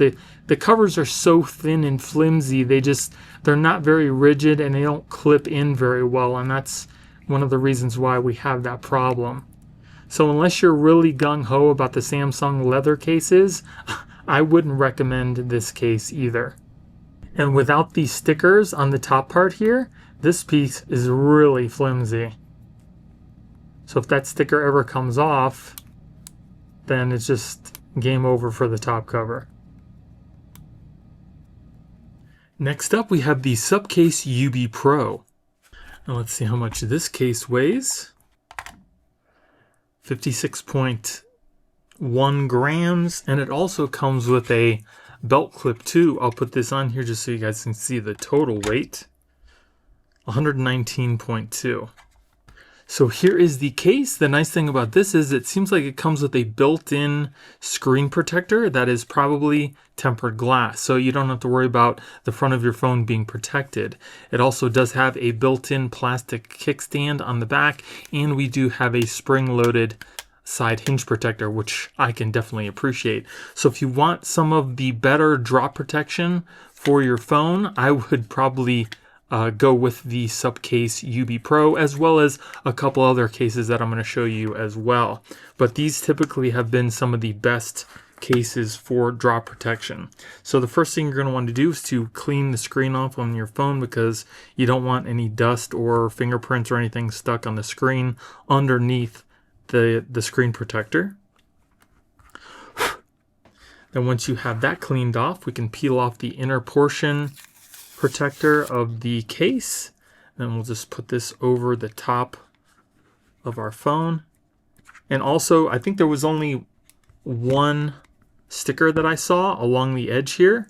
The covers are so thin and flimsy, they're not very rigid and they don't clip in very well, and that's one of the reasons why we have that problem. So unless you're really gung-ho about the Samsung leather cases, I wouldn't recommend this case either. And without these stickers on the top part here, this piece is really flimsy. So if that sticker ever comes off, then it's just game over for the top cover. Next up, we have the SUPCASE UB Pro. Now let's see how much this case weighs. 56.1 grams, and it also comes with a belt clip too. I'll put this on here just so you guys can see the total weight. 119.2. So here is the case. The nice thing about this is it seems like it comes with a built-in screen protector that is probably tempered glass, so you don't have to worry about the front of your phone being protected. It also does have a built-in plastic kickstand on the back, and we do have a spring-loaded side hinge protector, which I can definitely appreciate. So if you want some of the better drop protection for your phone, I would probably go with the SUPCASE UB Pro, as well as a couple other cases that I'm going to show you as well. But these typically have been some of the best cases for drop protection. So the first thing you're going to want to do is to clean the screen off on your phone, because you don't want any dust or fingerprints or anything stuck on the screen underneath the screen protector. Then once you have that cleaned off, we can peel off the inner portion protector of the case. Then we'll just put this over the top of our phone. And also, I think there was only one sticker that I saw along the edge here.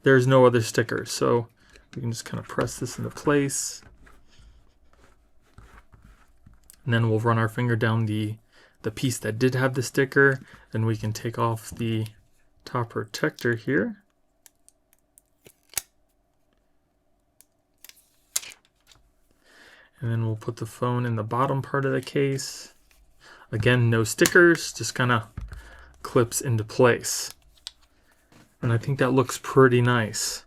There's no other stickers, so we can just kind of press this into place. And then we'll run our finger down the piece that did have the sticker, and we can take off the top protector here. And then we'll put the phone in the bottom part of the case. Again, no stickers, just kind of clips into place. And I think that looks pretty nice.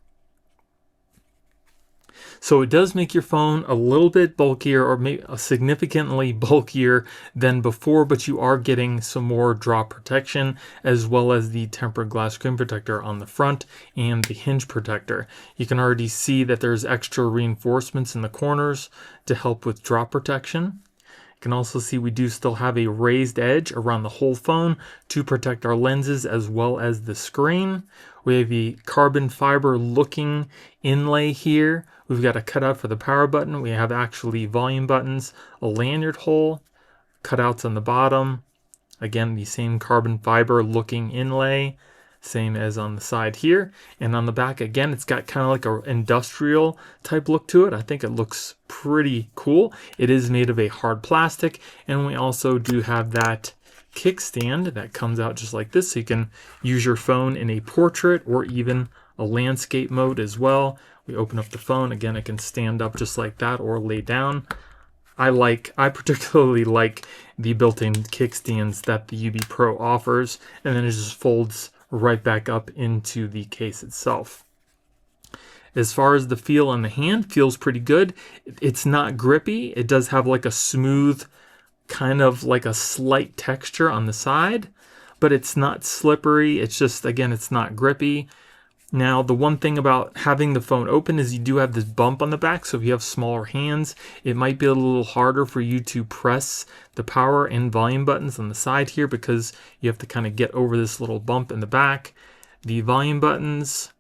So it does make your phone a little bit bulkier, or maybe significantly bulkier than before, but you are getting some more drop protection, as well as the tempered glass screen protector on the front and the hinge protector. You can already see that there's extra reinforcements in the corners to help with drop protection. You can also see we do still have a raised edge around the whole phone to protect our lenses as well as the screen. We have a carbon fiber looking inlay here. We've got a cutout for the power button. We have actually volume buttons, a lanyard hole, cutouts on the bottom. Again, the same carbon fiber looking inlay, same as on the side here. And on the back, again, it's got kind of like an industrial type look to it. I think it looks pretty cool. It is made of a hard plastic, and we also do have that kickstand that comes out just like this, so you can use your phone in a portrait or even a landscape mode as well. We open up the phone, again, it can stand up just like that or lay down. I particularly like the built-in kickstands that the UB Pro offers, and then it just folds right back up into the case itself. As far as the feel on the hand, feels pretty good. It's not grippy. It does have like a smooth, kind of like a slight texture on the side, but it's not slippery. It's just, again, it's not grippy. Now, the one thing about having the phone open is you do have this bump on the back, so if you have smaller hands, it might be a little harder for you to press the power and volume buttons on the side here, because you have to kind of get over this little bump in the back. The volume buttons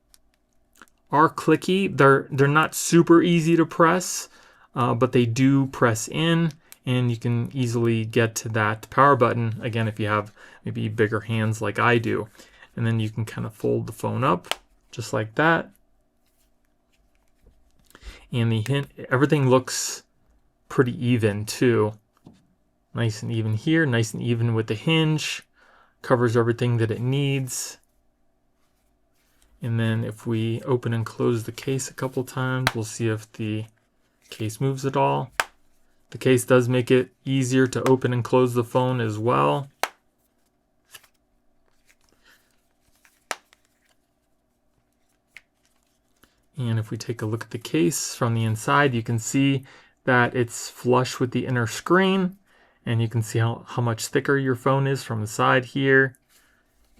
are clicky. They're not super easy to press, but they do press in, and you can easily get to that power button, again, if you have maybe bigger hands like I do. And then you can kind of fold the phone up just like that. And everything looks pretty even too. Nice and even here, nice and even with the hinge. Covers everything that it needs. And then if we open and close the case a couple times, we'll see if the case moves at all. The case does make it easier to open and close the phone as well. And if we take a look at the case from the inside, you can see that it's flush with the inner screen. And you can see how much thicker your phone is from the side here.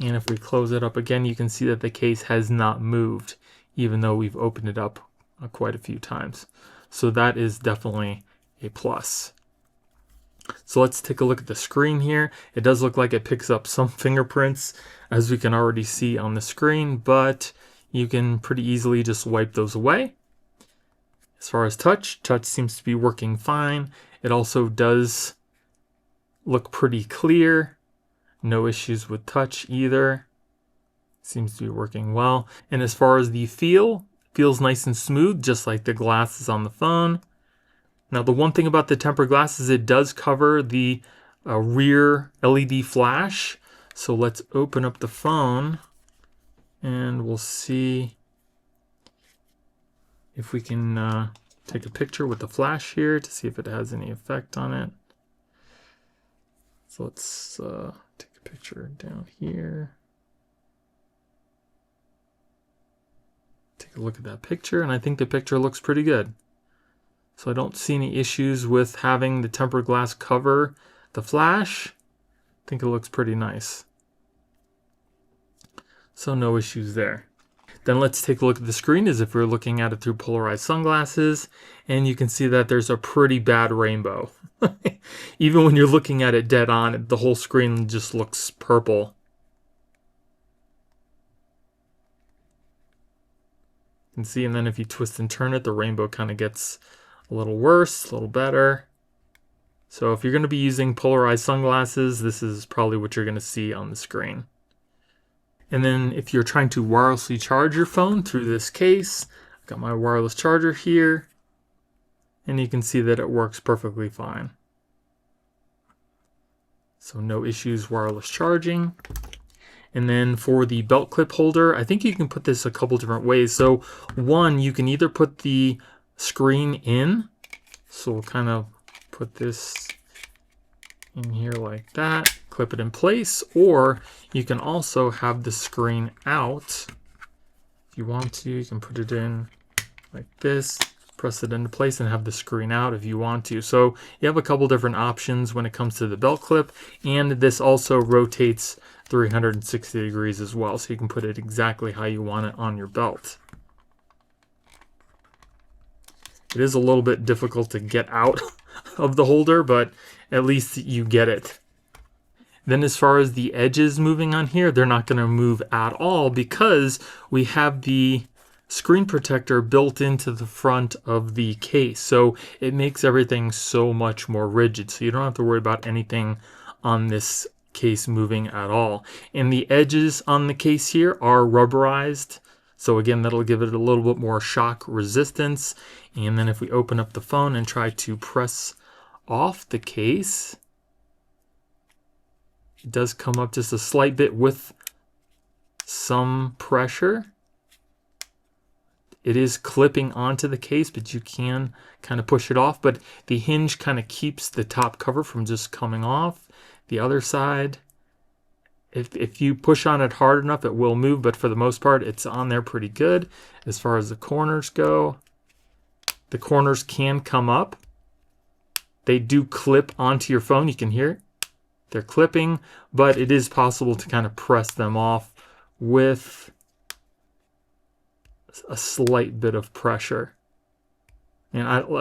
And if we close it up again, you can see that the case has not moved, even though we've opened it up quite a few times. So that is definitely a plus. So let's take a look at the screen here. It does look like it picks up some fingerprints, as we can already see on the screen, but you can pretty easily just wipe those away. As far as touch seems to be working fine. It also does look pretty clear. No issues with touch either. Seems to be working well. And as far as the feel, feels nice and smooth, just like the glasses on the phone. Now, the one thing about the tempered glass is it does cover the rear LED flash. So let's open up the phone and we'll see if we can take a picture with the flash here to see if it has any effect on it. So let's take a picture down here. Take a look at that picture, and I think the picture looks pretty good. So I don't see any issues with having the tempered glass cover the flash. I think it looks pretty nice. So no issues there. Then let's take a look at the screen as if we're looking at it through polarized sunglasses, and you can see that there's a pretty bad rainbow. Even when you're looking at it dead on, the whole screen just looks purple. You can see, and then if you twist and turn it, the rainbow kind of gets a little worse, a little better. So if you're going to be using polarized sunglasses, this is probably what you're going to see on the screen. And then if you're trying to wirelessly charge your phone through this case, I've got my wireless charger here, and you can see that it works perfectly fine. So no issues wireless charging. And then for the belt clip holder, I think you can put this a couple different ways. So one, you can either put the screen in. So we'll kind of put this in here like that, clip it in place, or you can also have the screen out. If you want to, you can put it in like this, press it into place and have the screen out if you want to. So you have a couple different options when it comes to the belt clip, and this also rotates 360 degrees as well, so you can put it exactly how you want it on your belt. It is a little bit difficult to get out of the holder, but at least you get it. Then as far as the edges moving on here, they're not going to move at all because we have the screen protector built into the front of the case. So it makes everything so much more rigid. So you don't have to worry about anything on this case moving at all. And the edges on the case here are rubberized. So again, that'll give it a little bit more shock resistance. And then if we open up the phone and try to press off the case, it does come up just a slight bit with some pressure. It is clipping onto the case, but you can kind of push it off. But the hinge kind of keeps the top cover from just coming off. The other side, if you push on it hard enough, it will move. But for the most part, it's on there pretty good. As far as the corners go, the corners can come up. They do clip onto your phone. You can hear it. They're clipping, but it is possible to kind of press them off with a slight bit of pressure. And I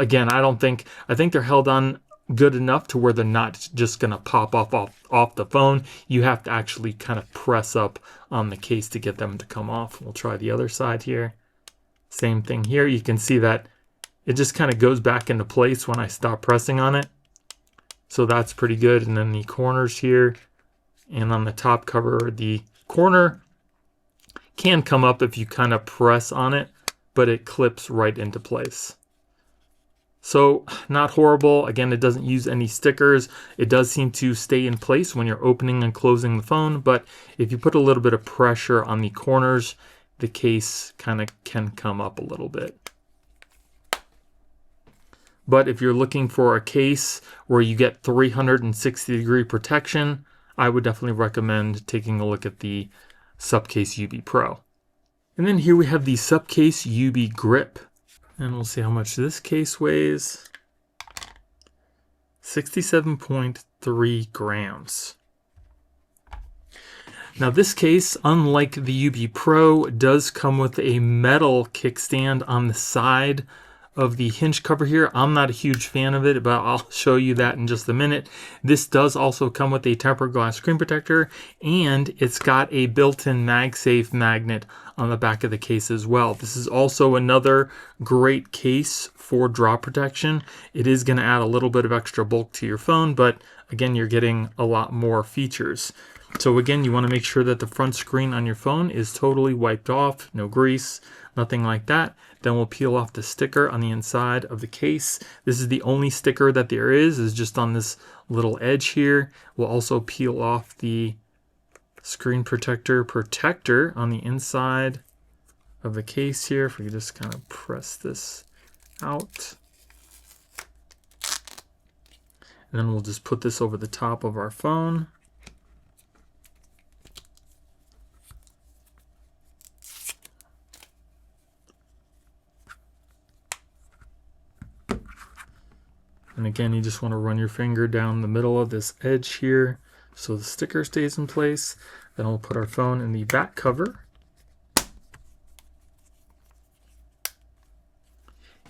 think they're held on good enough to where they're not just going to pop off the phone. You have to actually kind of press up on the case to get them to come off. We'll try the other side here. Same thing here. You can see that it just kind of goes back into place when I stop pressing on it. So that's pretty good. And then the corners here and on the top cover, the corner can come up if you kind of press on it, but it clips right into place. So not horrible. Again, it doesn't use any stickers. It does seem to stay in place when you're opening and closing the phone, but if you put a little bit of pressure on the corners, the case kind of can come up a little bit. But if you're looking for a case where you get 360-degree protection, I would definitely recommend taking a look at the SUPCASE UB Pro. And then here we have the SUPCASE UB Grip. And we'll see how much this case weighs. 67.3 grams. Now this case, unlike the UB Pro, does come with a metal kickstand on the side of the hinge cover here. I'm not a huge fan of it, but I'll show you that in just a minute. This does also come with a tempered glass screen protector, and it's got a built-in MagSafe magnet on the back of the case as well. This is also another great case for drop protection. It is going to add a little bit of extra bulk to your phone, but again, you're getting a lot more features. So again, you want to make sure that the front screen on your phone is totally wiped off, no grease, nothing like that. Then we'll peel off the sticker on the inside of the case. This is the only sticker that there is just on this little edge here. We'll also peel off the screen protector on the inside of the case here. If we could just kind of press this out. And then we'll just put this over the top of our phone. And again, you just want to run your finger down the middle of this edge here so the sticker stays in place. Then we'll put our phone in the back cover.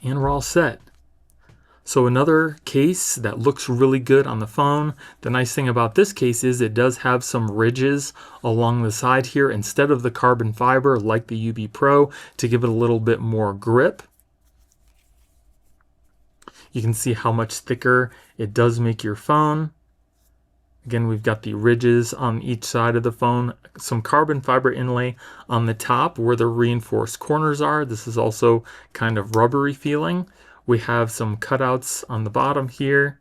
And we're all set. So another case that looks really good on the phone. The nice thing about this case is it does have some ridges along the side here instead of the carbon fiber like the UB Pro to give it a little bit more grip. You can see how much thicker it does make your phone. Again, we've got the ridges on each side of the phone, some carbon fiber inlay on the top where the reinforced corners are. This is also kind of rubbery feeling. We have some cutouts on the bottom here,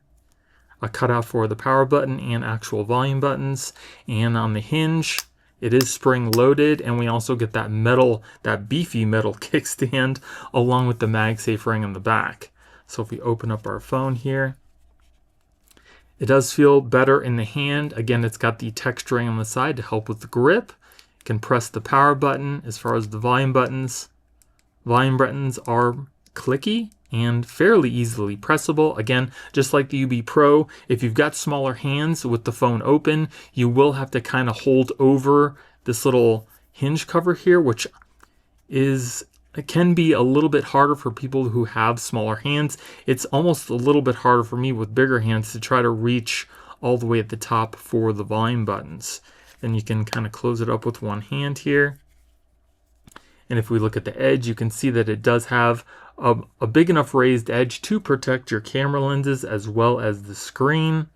a cutout for the power button and actual volume buttons. And on the hinge, it is spring loaded, and we also get that metal, that beefy metal kickstand along with the MagSafe ring on the back. So if we open up our phone here, it does feel better in the hand. Again, it's got the texturing on the side to help with the grip. You can press the power button. As far as the volume buttons are clicky. and fairly easily pressable. Again, just like the UB Pro, if you've got smaller hands with the phone open, you will have to kind of hold over this little hinge cover here, which it can be a little bit harder for people who have smaller hands. It's almost a little bit harder for me with bigger hands to try to reach all the way at the top for the volume buttons. Then you can kind of close it up with one hand here. And if we look at the edge, you can see that it does have a big enough raised edge to protect your camera lenses as well as the screen.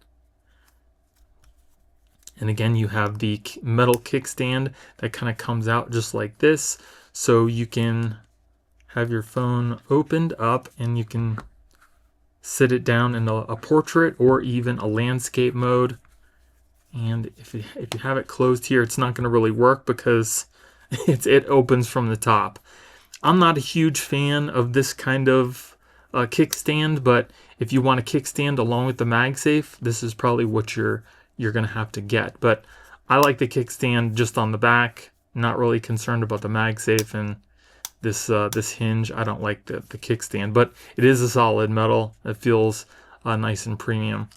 And again, you have the metal kickstand that kind of comes out just like this. So you can have your phone opened up and you can sit it down in a portrait or even a landscape mode. And if you have it closed here, it's not going to really work because it opens from the top. I'm not a huge fan of this kind of kickstand, but if you want a kickstand along with the MagSafe, this is probably what you're going to have to get. But I like the kickstand just on the back. Not really concerned about the MagSafe and this hinge. I don't like the kickstand, but it is a solid metal. It feels nice and premium.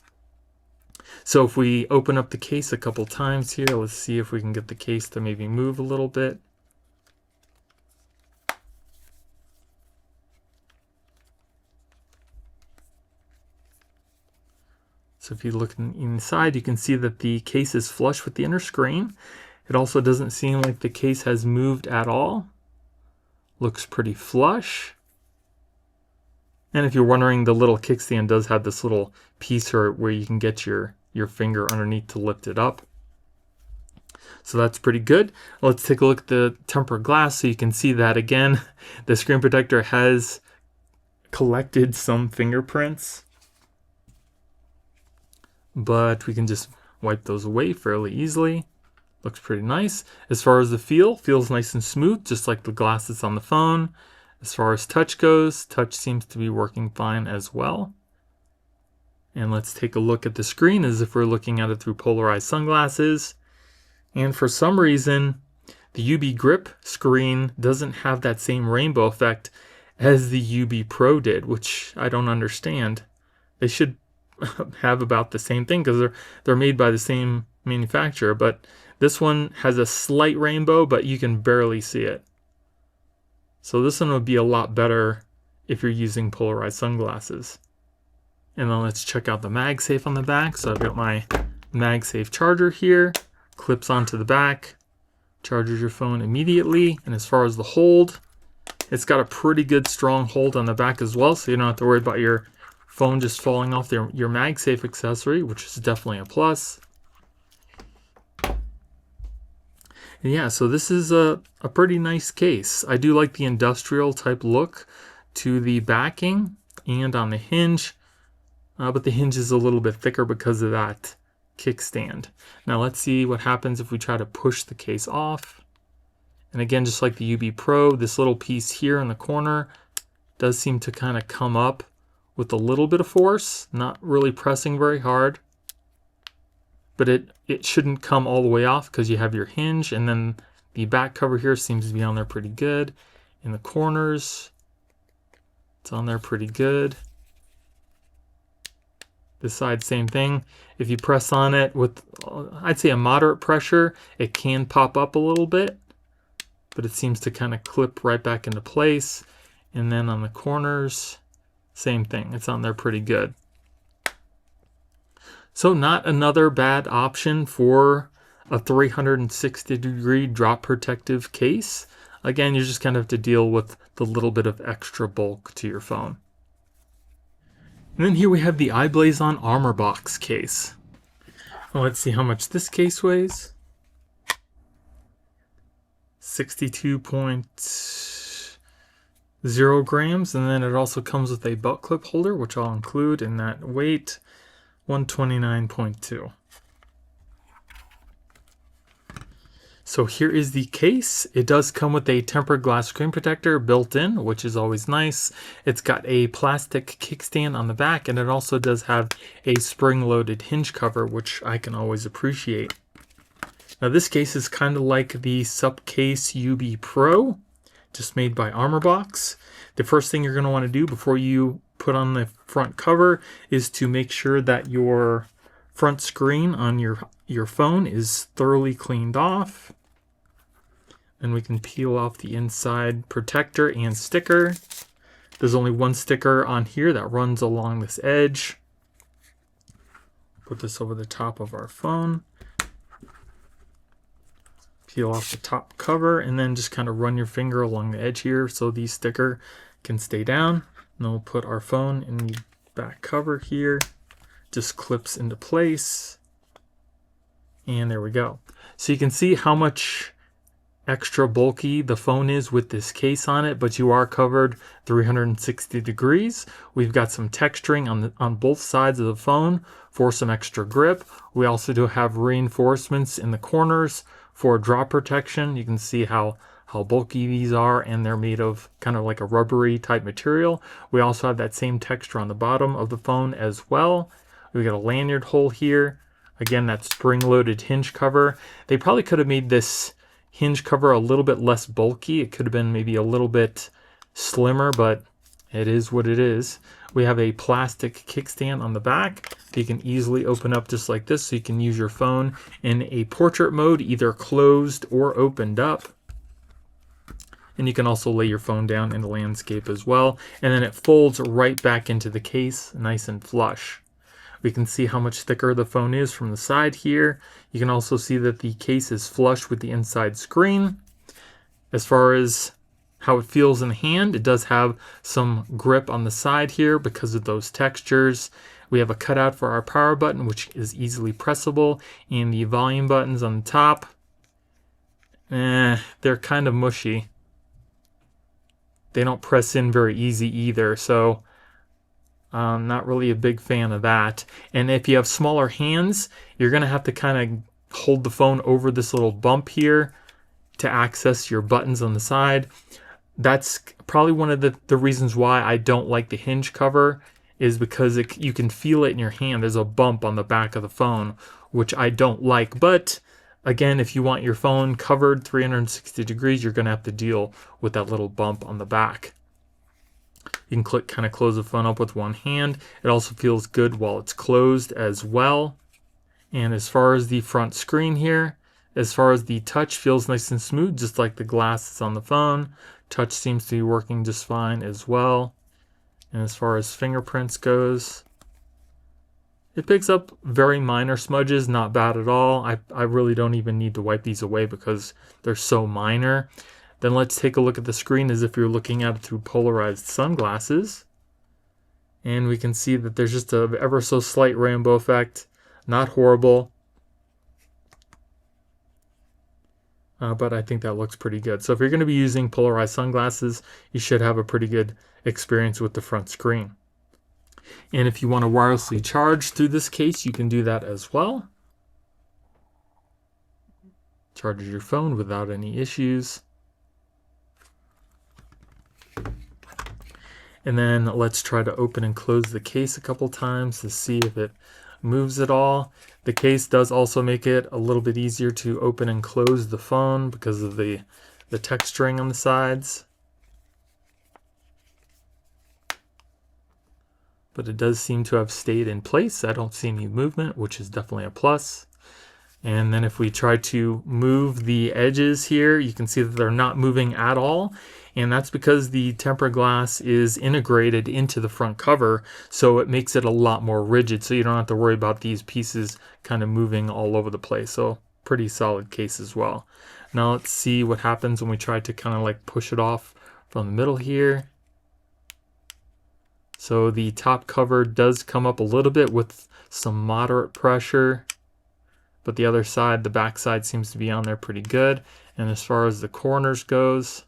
So if we open up the case a couple times here, let's see if we can get the case to maybe move a little bit. So if you look inside, you can see that the case is flush with the inner screen. It also doesn't seem like the case has moved at all. Looks pretty flush. And if you're wondering, the little kickstand does have this little piece where you can get your finger underneath to lift it up. So that's pretty good. Let's take a look at the tempered glass so you can see that again. The screen protector has collected some fingerprints, but we can just wipe those away fairly easily. Looks pretty nice. As far as the feel, feels nice and smooth, just like the glass that's on the phone. As far as touch goes, touch seems to be working fine as well. And let's take a look at the screen as if we're looking at it through polarized sunglasses. And for some reason, the UB Grip screen doesn't have that same rainbow effect as the UB Pro did, which I don't understand. They should have about the same thing because they're made by the same manufacturer, but this one has a slight rainbow, but you can barely see it. So this one would be a lot better if you're using polarized sunglasses. And then let's check out the MagSafe on the back. So I've got my MagSafe charger here, clips onto the back, charges your phone immediately. And as far as the hold, it's got a pretty good strong hold on the back as well, so you don't have to worry about your phone just falling off your MagSafe accessory, which is definitely a plus. And yeah, so this is a pretty nice case. I do like the industrial type look to the backing and on the hinge, but the hinge is a little bit thicker because of that kickstand. Now let's see what happens if we try to push the case off. And again, just like the UB Pro, this little piece here in the corner does seem to kind of come up with a little bit of force, not really pressing very hard. But it shouldn't come all the way off because you have your hinge, and then the back cover here seems to be on there pretty good. In the corners, it's on there pretty good. This side, same thing. If you press on it with, I'd say, a moderate pressure, it can pop up a little bit, but it seems to kind of clip right back into place. And then on the corners, same thing. It's on there pretty good. So not another bad option for a 360-degree drop protective case. Again, you just kind of have to deal with the little bit of extra bulk to your phone. And then here we have the I-BLASON ArmorBox case. Well, let's see how much this case weighs. 62.0 grams, and then it also comes with a belt clip holder, which I'll include in that weight. 129.2. So here is the case. It does come with a tempered glass screen protector built in, which is always nice. It's got a plastic kickstand on the back, and it also does have a spring-loaded hinge cover, which I can always appreciate. Now this case is kind of like the SUPCASE UB Pro. just made by ArmorBox. The first thing you're going to want to do before you put on the front cover is to make sure that your front screen on your phone is thoroughly cleaned off. And we can peel off the inside protector and sticker. There's only one sticker on here that runs along this edge. Put this over the top of our phone. Peel off the top cover and then just kind of run your finger along the edge here so the sticker can stay down. And then we'll put our phone in the back cover here. Just clips into place. And there we go. So you can see how much extra bulky the phone is with this case on it, but you are covered 360 degrees. We've got some texturing on both sides of the phone for some extra grip. We also do have reinforcements in the corners for drop protection. You can see how bulky these are, and they're made of kind of like a rubbery type material. We also have that same texture on the bottom of the phone as well. We got a lanyard hole here. Again, that spring-loaded hinge cover. They probably could have made this hinge cover a little bit less bulky. It could have been maybe a little bit slimmer, but it is what it is. We have a plastic kickstand on the back that you can easily open up just like this, so you can use your phone in a portrait mode, either closed or opened up. And you can also lay your phone down in the landscape as well. And then it folds right back into the case, nice and flush. We can see how much thicker the phone is from the side here. You can also see that the case is flush with the inside screen. As far as how it feels in the hand, it does have some grip on the side here because of those textures. We have a cutout for our power button, which is easily pressable, and the volume buttons on the top, they're kind of mushy. They don't press in very easy either, so I'm not really a big fan of that. And if you have smaller hands, you're going to have to kind of hold the phone over this little bump here to access your buttons on the side. That's probably one of the reasons why I don't like the hinge cover, is because you can feel it in your hand. There's a bump on the back of the phone, which I don't like. But again, if you want your phone covered 360 degrees, you're going to have to deal with that little bump on the back. You can kind of close the phone up with one hand. It also feels good while it's closed as well. And as far as the front screen here, as far as the touch, feels nice and smooth, just like the glass that's on the phone. Touch seems to be working just fine as well. And as far as fingerprints goes, it picks up very minor smudges, not bad at all. I really don't even need to wipe these away because they're so minor. Then let's take a look at the screen as if you're looking at it through polarized sunglasses. And we can see that there's just a ever so slight rainbow effect. Not horrible. But I think that looks pretty good. So if you're going to be using polarized sunglasses, you should have a pretty good experience with the front screen. And if you want to wirelessly charge through this case, you can do that as well. Charges your phone without any issues. And then let's try to open and close the case a couple times to see if it moves at all. The case does also make it a little bit easier to open and close the phone because of the texturing on the sides. But it does seem to have stayed in place. I don't see any movement, which is definitely a plus. And then if we try to move the edges here, you can see that they're not moving at all. And that's because the tempered glass is integrated into the front cover, so it makes it a lot more rigid, so you don't have to worry about these pieces kind of moving all over the place. So pretty solid case as well. Now let's see what happens when we try to kind of like push it off from the middle here. So the top cover does come up a little bit with some moderate pressure, but the other side, the back side, seems to be on there pretty good. And as far as the corners goes,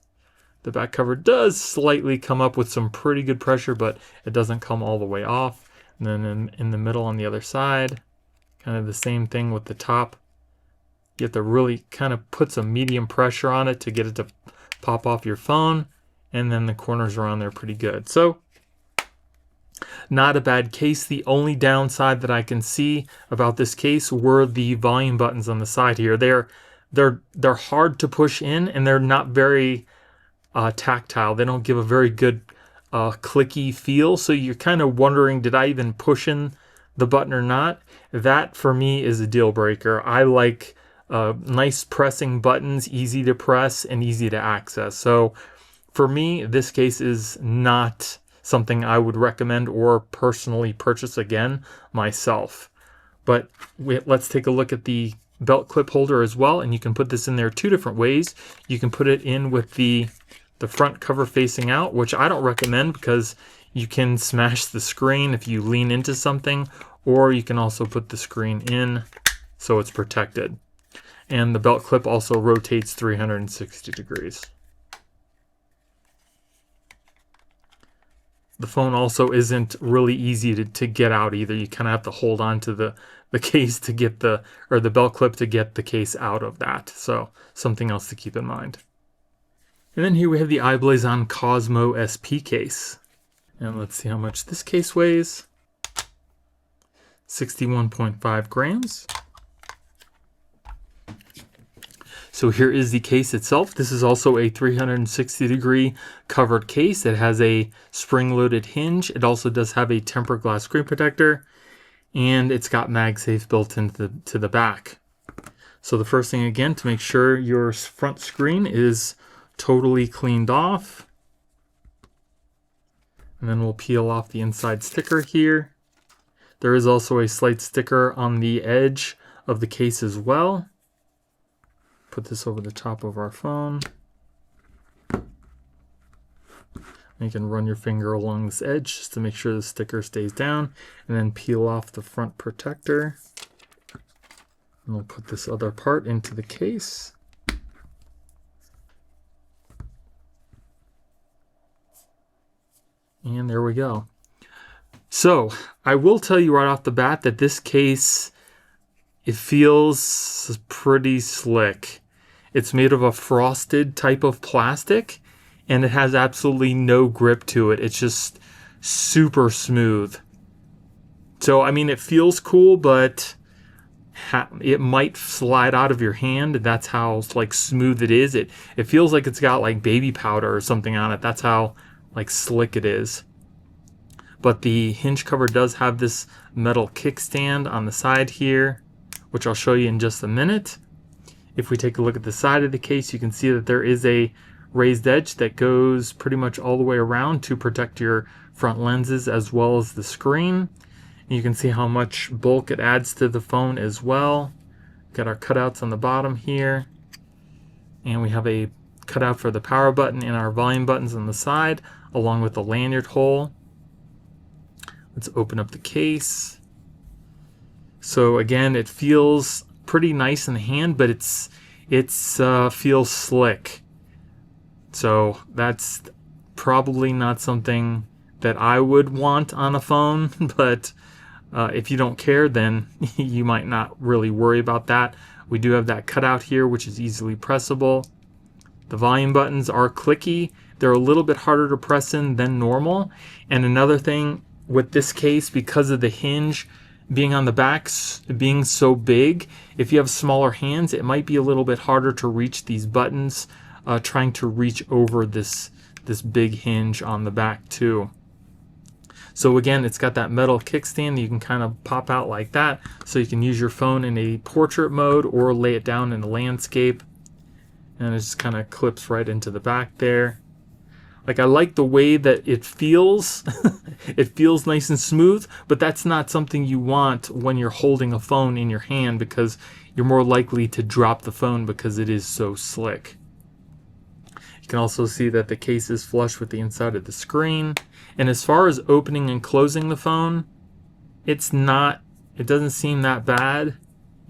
the back cover does slightly come up with some pretty good pressure, but it doesn't come all the way off. And then in the middle on the other side, kind of the same thing with the top. You have to really kind of put some medium pressure on it to get it to pop off your phone. And then the corners are on there pretty good. So not a bad case. The only downside that I can see about this case were the volume buttons on the side here. They're hard to push in, and they're not very tactile. They don't give a very good clicky feel, so you're kind of wondering, did I even push in the button or not? That for me is a deal breaker. I like nice pressing buttons, easy to press and easy to access. So for me, this case is not something I would recommend or personally purchase again myself. But let's take a look at the belt clip holder as well, and you can put this in there two different ways. You can put it in with the front cover facing out, which I don't recommend because you can smash the screen if you lean into something, or you can also put the screen in so it's protected. And the belt clip also rotates 360 degrees. The phone also isn't really easy to get out either. You kind of have to hold on to the case to get the belt clip to get the case out of that. So something else to keep in mind. And then here we have the I-BLASON Cosmo SP case. And let's see how much this case weighs. 61.5 grams. So here is the case itself. This is also a 360 degree covered case. It has a spring-loaded hinge. It also does have a tempered glass screen protector, and it's got MagSafe built into the back. So the first thing, again, to make sure your front screen is totally cleaned off. And then we'll peel off the inside sticker here. There is also a slight sticker on the edge of the case as well. Put this over the top of our phone. You can run your finger along this edge just to make sure the sticker stays down, and then peel off the front protector. And we'll put this other part into the case. And there we go. So I will tell you right off the bat that this case, it feels pretty slick. It's made of a frosted type of plastic, and it has absolutely no grip to it. It's just super smooth. So, I mean, it feels cool, but it might slide out of your hand. That's how like smooth it is. It feels like it's got like baby powder or something on it. That's how like slick it is. But the hinge cover does have this metal kickstand on the side here, which I'll show you in just a minute. If we take a look at the side of the case, you can see that there is a raised edge that goes pretty much all the way around to protect your front lenses as well as the screen. And you can see how much bulk it adds to the phone as well. Got our cutouts on the bottom here. And we have a cutout for the power button and our volume buttons on the side, along with the lanyard hole. Let's open up the case. So again, it feels pretty nice in the hand, but it feels slick. So that's probably not something that I would want on a phone, but if you don't care, then you might not really worry about that. We do have that cutout here, which is easily pressable. The volume buttons are clicky. They're a little bit harder to press in than normal. And another thing with this case, because of the hinge being on the back, being so big, if you have smaller hands, it might be a little bit harder to reach these buttons, trying to reach over this big hinge on the back too. So again, it's got that metal kickstand that you can kind of pop out like that, so you can use your phone in a portrait mode or lay it down in a landscape. And it just kind of clips right into the back there. Like, I like the way that it feels. It feels nice and smooth, but that's not something you want when you're holding a phone in your hand, because you're more likely to drop the phone because it is so slick. You can also see that the case is flush with the inside of the screen. And as far as opening and closing the phone, it doesn't seem that bad,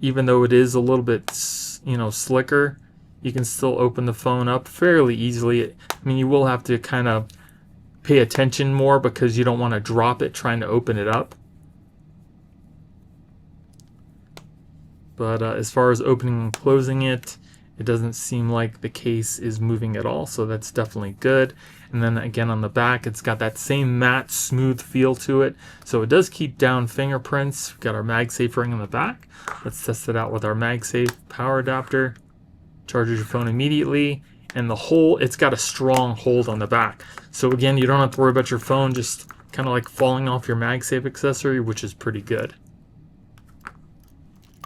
even though it is a little bit, slicker. You can still open the phone up fairly easily. I mean, you will have to kind of pay attention more because you don't want to drop it trying to open it up. But as far as opening and closing it, it doesn't seem like the case is moving at all, so that's definitely good. And then again on the back, it's got that same matte, smooth feel to it. So it does keep down fingerprints. We've got our MagSafe ring on the back. Let's test it out with our MagSafe power adapter. Charges your phone immediately, and the hole, it's got a strong hold on the back. So again, you don't have to worry about your phone just kind of like falling off your MagSafe accessory, which is pretty good.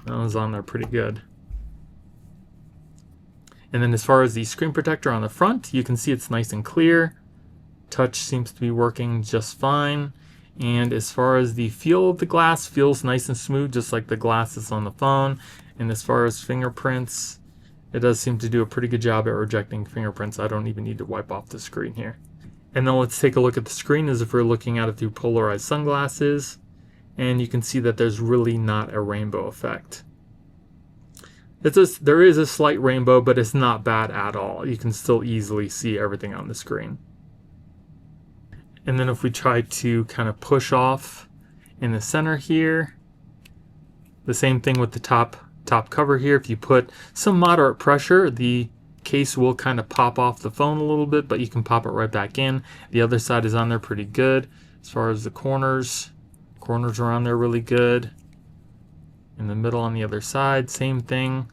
That was on there pretty good. And then as far as the screen protector on the front, you can see it's nice and clear. Touch seems to be working just fine. And as far as the feel of the glass, feels nice and smooth, just like the glass is on the phone. And as far as fingerprints, it does seem to do a pretty good job at rejecting fingerprints. I don't even need to wipe off the screen here. And then let's take a look at the screen as if we're looking at it through polarized sunglasses. And you can see that there's really not a rainbow effect. There is a slight rainbow, but it's not bad at all. You can still easily see everything on the screen. And then if we try to kind of push off in the center here, the same thing with the top cover here. If you put some moderate pressure, the case will kind of pop off the phone a little bit, but you can pop it right back in. The other side is on there pretty good. As far as the corners are on there really good. In the middle on the other side, same thing.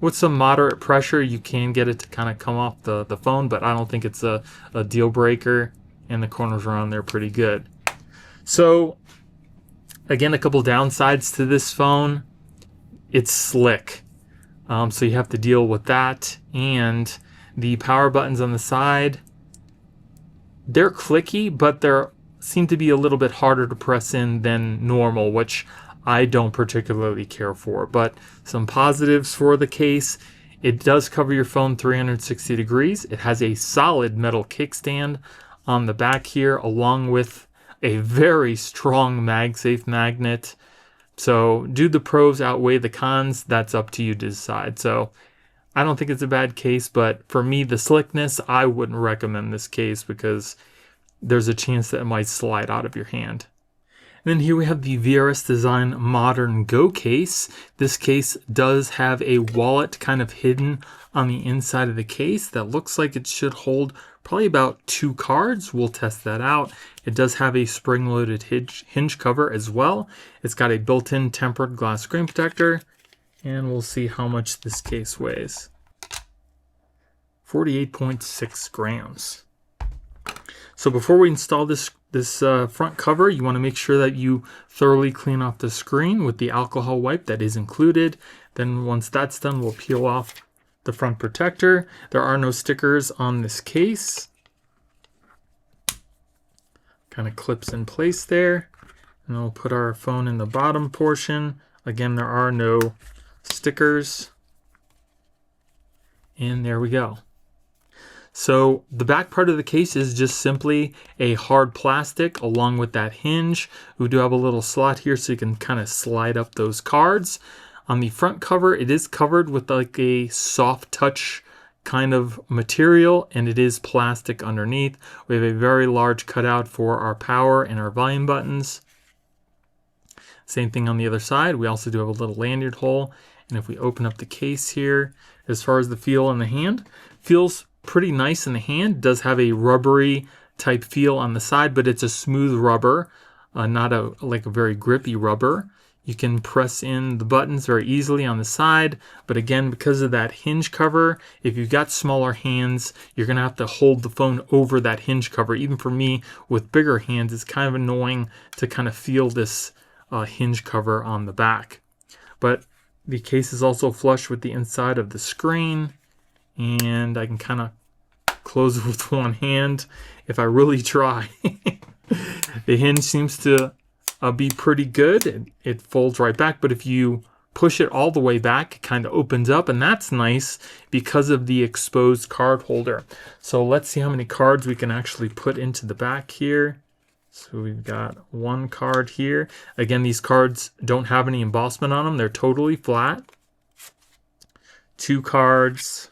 With some moderate pressure, you can get it to kind of come off the phone, but I don't think it's a deal breaker. And the corners are on there pretty good. So again, a couple downsides to this phone. It's slick. So you have to deal with that. And the power buttons on the side, they're clicky, but they seem to be a little bit harder to press in than normal, which I don't particularly care for. But some positives for the case: it does cover your phone 360 degrees. It has a solid metal kickstand on the back here, along with a very strong MagSafe magnet. So do the pros outweigh the cons? That's up to you to decide. So I don't think it's a bad case, but for me, the slickness, I wouldn't recommend this case because there's a chance that it might slide out of your hand. And then here we have the VRS Design Modern Go case. This case does have a wallet kind of hidden on the inside of the case that looks like it should hold probably about 2 cards. We'll test that out. It does have a spring-loaded hinge cover as well. It's got a built-in tempered glass screen protector, and we'll see how much this case weighs. 48.6 grams. So before we install this front cover, you want to make sure that you thoroughly clean off the screen with the alcohol wipe that is included. Then once that's done, we'll peel off the front protector. There are no stickers on this case. Kind of clips in place there. And we'll put our phone in the bottom portion. Again, there are no stickers. And there we go. So the back part of the case is just simply a hard plastic along with that hinge. We do have a little slot here so you can kind of slide up those cards. On the front cover, it is covered with like a soft touch kind of material, and it is plastic underneath. We have a very large cutout for our power and our volume buttons. Same thing on the other side. We also do have a little lanyard hole. And if we open up the case here, as far as the feel in the hand, feels pretty nice in the hand. It does have a rubbery type feel on the side, but it's a smooth rubber, not like a very grippy rubber. You can press in the buttons very easily on the side, but again, because of that hinge cover, if you've got smaller hands, you're going to have to hold the phone over that hinge cover. Even for me with bigger hands, it's kind of annoying to kind of feel this hinge cover on the back. But the case is also flush with the inside of the screen, and I can kind of close it with one hand if I really try. The hinge seems to be pretty good. It folds right back, but if you push it all the way back, it kind of opens up, and that's nice because of the exposed card holder. So let's see how many cards we can actually put into the back here. So we've got one card here. Again, these cards don't have any embossment on them. They're totally flat. 2 cards.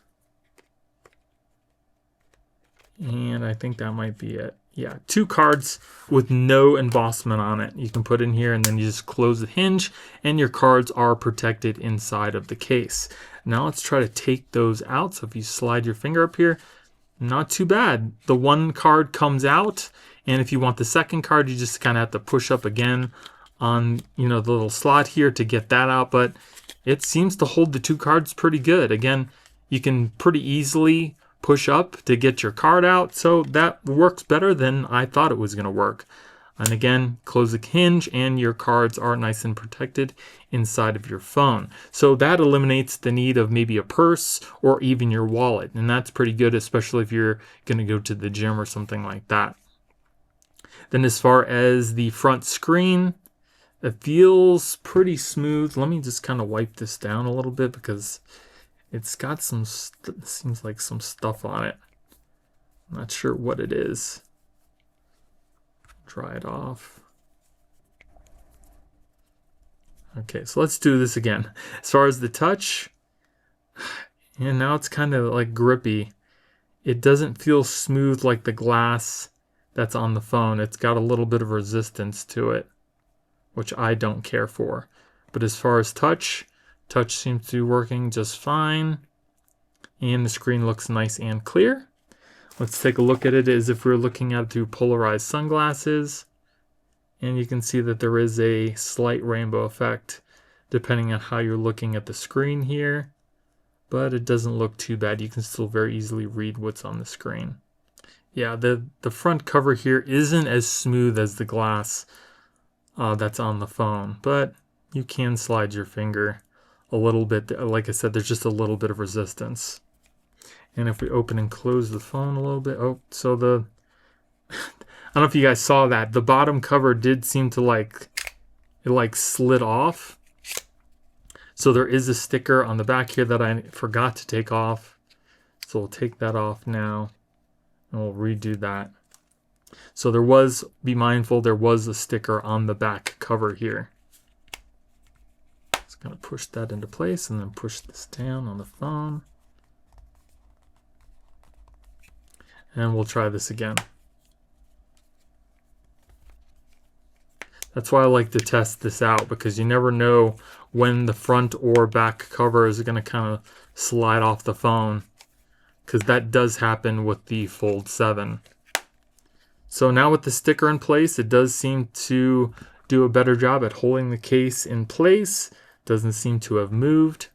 And I think that might be it. Yeah, 2 cards with no embossment on it. You can put in here and then you just close the hinge and your cards are protected inside of the case. Now let's try to take those out. So if you slide your finger up here, not too bad. The one card comes out, and if you want the second card, you just kind of have to push up again on, the little slot here to get that out, but it seems to hold the 2 cards pretty good. Again, you can pretty easily push up to get your card out. So that works better than I thought it was going to work. And again, close the hinge and your cards are nice and protected inside of your phone. So that eliminates the need of maybe a purse or even your wallet. And that's pretty good, especially if you're going to go to the gym or something like that. Then as far as the front screen, it feels pretty smooth. Let me just kind of wipe this down a little bit because it's got some, seems like some stuff on it. I'm not sure what it is. Dry it off. Okay, so let's do this again. As far as the touch, and now it's kind of like grippy. It doesn't feel smooth like the glass that's on the phone. It's got a little bit of resistance to it, which I don't care for. But as far as touch seems to be working just fine. And the screen looks nice and clear. Let's take a look at it as if we were looking at it through polarized sunglasses. And you can see that there is a slight rainbow effect depending on how you're looking at the screen here. But it doesn't look too bad. You can still very easily read what's on the screen. Yeah, the front cover here isn't as smooth as the glass that's on the phone. But you can slide your finger a little bit. Like I said, there's just a little bit of resistance. And if we open and close the phone a little bit, oh, so the, I don't know if you guys saw that. The bottom cover did seem to it slid off. So there is a sticker on the back here that I forgot to take off. So we'll take that off now and we'll redo that. So be mindful, there was a sticker on the back cover here. Just gonna push that into place and then push this down on the phone. And we'll try this again. That's why I like to test this out, because you never know when the front or back cover is going to kind of slide off the phone, because that does happen with the Fold 7. So now with the sticker in place, it does seem to do a better job at holding the case in place. Doesn't seem to have moved.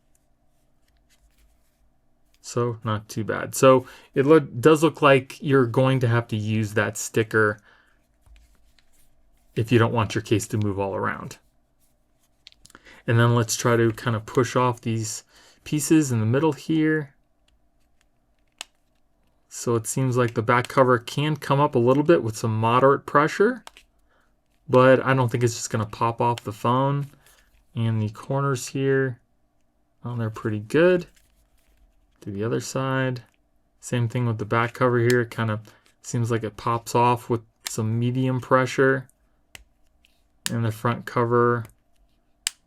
So not too bad. So it does look like you're going to have to use that sticker if you don't want your case to move all around. And then let's try to kind of push off these pieces in the middle here. So it seems like the back cover can come up a little bit with some moderate pressure, but I don't think it's just going to pop off the phone. And the corners here, well, they're pretty good. To the other side, same thing with the back cover here. It kind of seems like it pops off with some medium pressure. And the front cover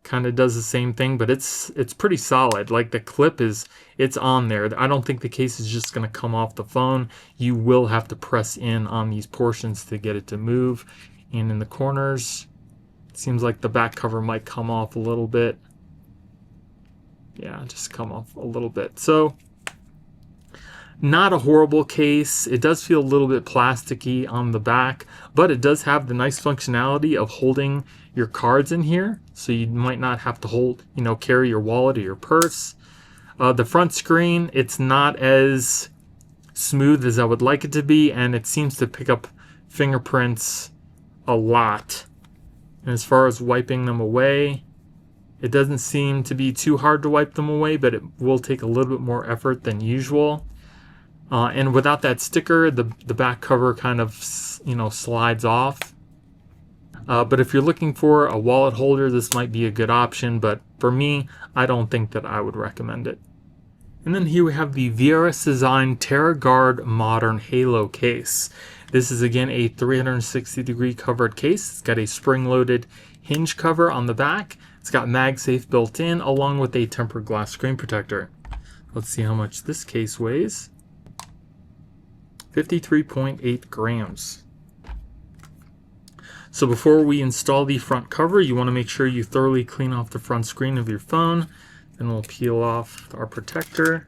kind of does the same thing, but it's pretty solid. Like the clip it's on there. I don't think the case is just going to come off the phone. You will have to press in on these portions to get it to move. And in the corners, it seems like the back cover might come off a little bit. Yeah, just come off a little bit. So not a horrible case. It does feel a little bit plasticky on the back, but it does have the nice functionality of holding your cards in here. So you might not have to carry your wallet or your purse. The front screen, it's not as smooth as I would like it to be, and it seems to pick up fingerprints a lot. And as far as wiping them away, it doesn't seem to be too hard to wipe them away, but it will take a little bit more effort than usual. And without that sticker, the back cover kind of slides off. But if you're looking for a wallet holder, this might be a good option. But for me, I don't think that I would recommend it. And then here we have the VRS Design Terra Guard Modern Halo case. This is again a 360-degree covered case. It's got a spring-loaded hinge cover on the back. It's got MagSafe built in, along with a tempered glass screen protector. Let's see how much this case weighs. 53.8 grams. So before we install the front cover, you want to make sure you thoroughly clean off the front screen of your phone. Then we'll peel off our protector.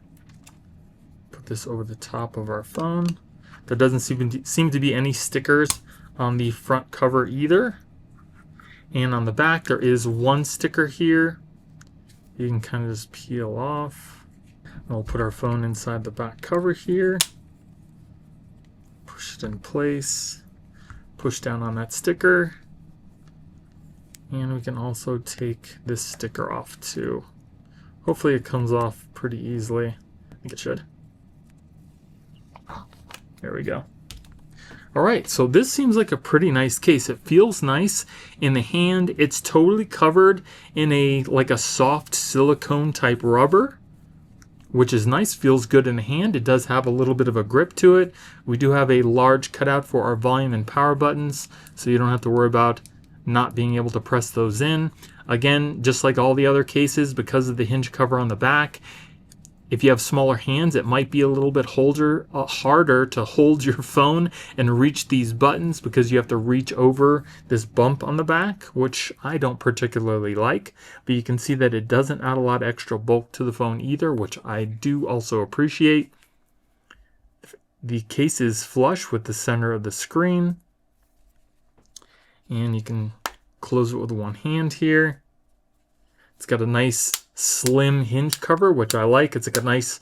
Put this over the top of our phone. There doesn't seem to be any stickers on the front cover either. And on the back, there is one sticker here. You can kind of just peel off. We'll put our phone inside the back cover here. Push it in place. Push down on that sticker. And we can also take this sticker off too. Hopefully it comes off pretty easily. I think it should. There we go. Alright, so this seems like a pretty nice case. It feels nice in the hand. It's totally covered in like a soft silicone type rubber, which is nice, feels good in the hand. It does have a little bit of a grip to it. We do have a large cutout for our volume and power buttons, so you don't have to worry about not being able to press those in. Again, just like all the other cases, because of the hinge cover on the back, if you have smaller hands, it might be a little bit harder to hold your phone and reach these buttons because you have to reach over this bump on the back, which I don't particularly like. But you can see that it doesn't add a lot of extra bulk to the phone either, which I do also appreciate. The case is flush with the center of the screen. And you can close it with one hand here. It's got a nice slim hinge cover, which I like. It's like a nice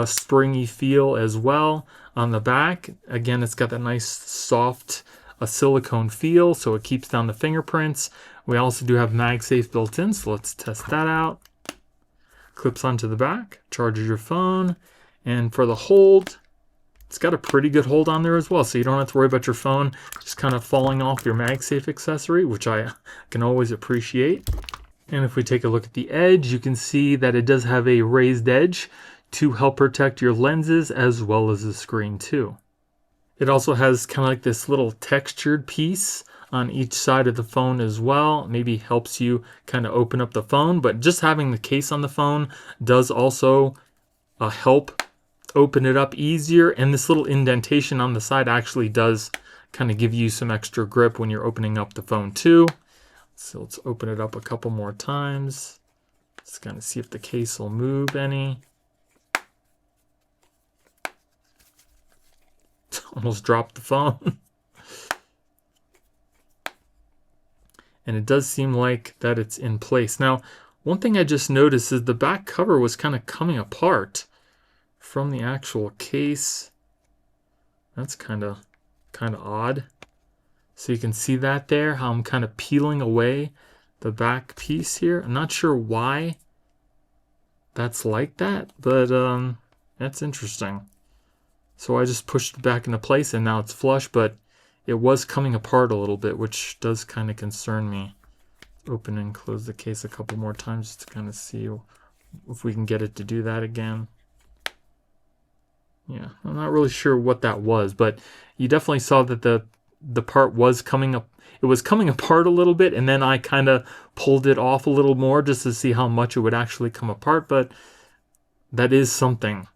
springy feel as well on the back. Again, it's got that nice soft silicone feel, so it keeps down the fingerprints. We also do have MagSafe built in, so let's test that out. Clips onto the back, charges your phone, and for the hold, it's got a pretty good hold on there as well, so you don't have to worry about your phone just kind of falling off your MagSafe accessory, which I can always appreciate. And if we take a look at the edge, you can see that it does have a raised edge to help protect your lenses as well as the screen too. It also has kind of like this little textured piece on each side of the phone as well. Maybe helps you kind of open up the phone, but just having the case on the phone does also help open it up easier. And this little indentation on the side actually does kind of give you some extra grip when you're opening up the phone too. So let's open it up a couple more times. Let's kind of see if the case will move any. Almost dropped the phone. And it does seem like that it's in place. Now, one thing I just noticed is the back cover was kind of coming apart from the actual case. That's kind of odd. So you can see that there, how I'm kind of peeling away the back piece here. I'm not sure why that's like that, but that's interesting. So I just pushed it back into place and now it's flush, but it was coming apart a little bit, which does kind of concern me. Open and close the case a couple more times just to kind of see if we can get it to do that again. Yeah, I'm not really sure what that was, but you definitely saw that the part was coming up. It was coming apart a little bit, and then I kind of pulled it off a little more just to see how much it would actually come apart. But that is something.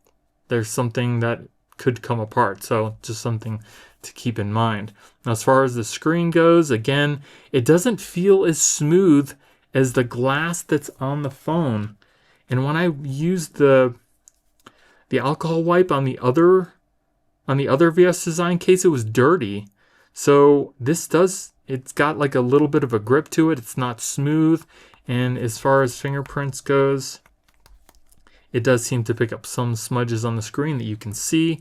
There's something that could come apart, so just something to keep in mind. Now, as far as the screen goes, again, it doesn't feel as smooth as the glass that's on the phone. And when I used the alcohol wipe on the other VS Design case, it was dirty. So it's got like a little bit of a grip to it. It's not smooth. And as far as fingerprints goes, it does seem to pick up some smudges on the screen that you can see.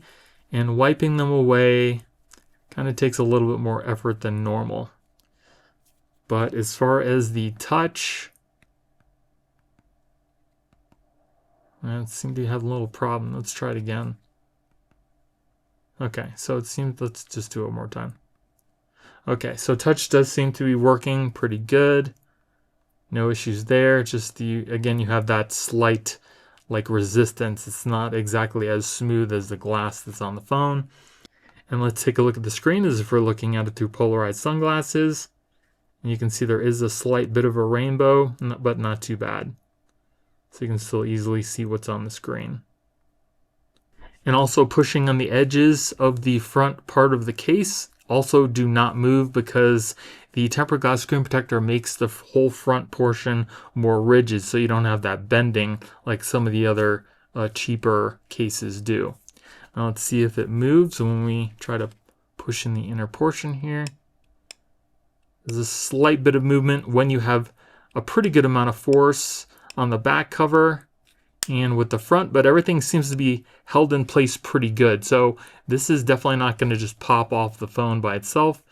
And wiping them away kind of takes a little bit more effort than normal. But as far as the touch, it seemed to have a little problem. Let's try it again. Okay, so it seems, let's just do it one more time. Okay, so touch does seem to be working pretty good. No issues there. Just again, you have that slight like resistance. It's not exactly as smooth as the glass that's on the phone. And let's take a look at the screen as if we're looking at it through polarized sunglasses. And you can see there is a slight bit of a rainbow, but not too bad. So you can still easily see what's on the screen. And also pushing on the edges of the front part of the case also do not move because the tempered glass screen protector makes the whole front portion more rigid, so you don't have that bending like some of the other cheaper cases do. Now let's see if it moves when we try to push in the inner portion here. There's a slight bit of movement when you have a pretty good amount of force on the back cover, and with the front, but everything seems to be held in place pretty good. So this is definitely not going to just pop off the phone by itself.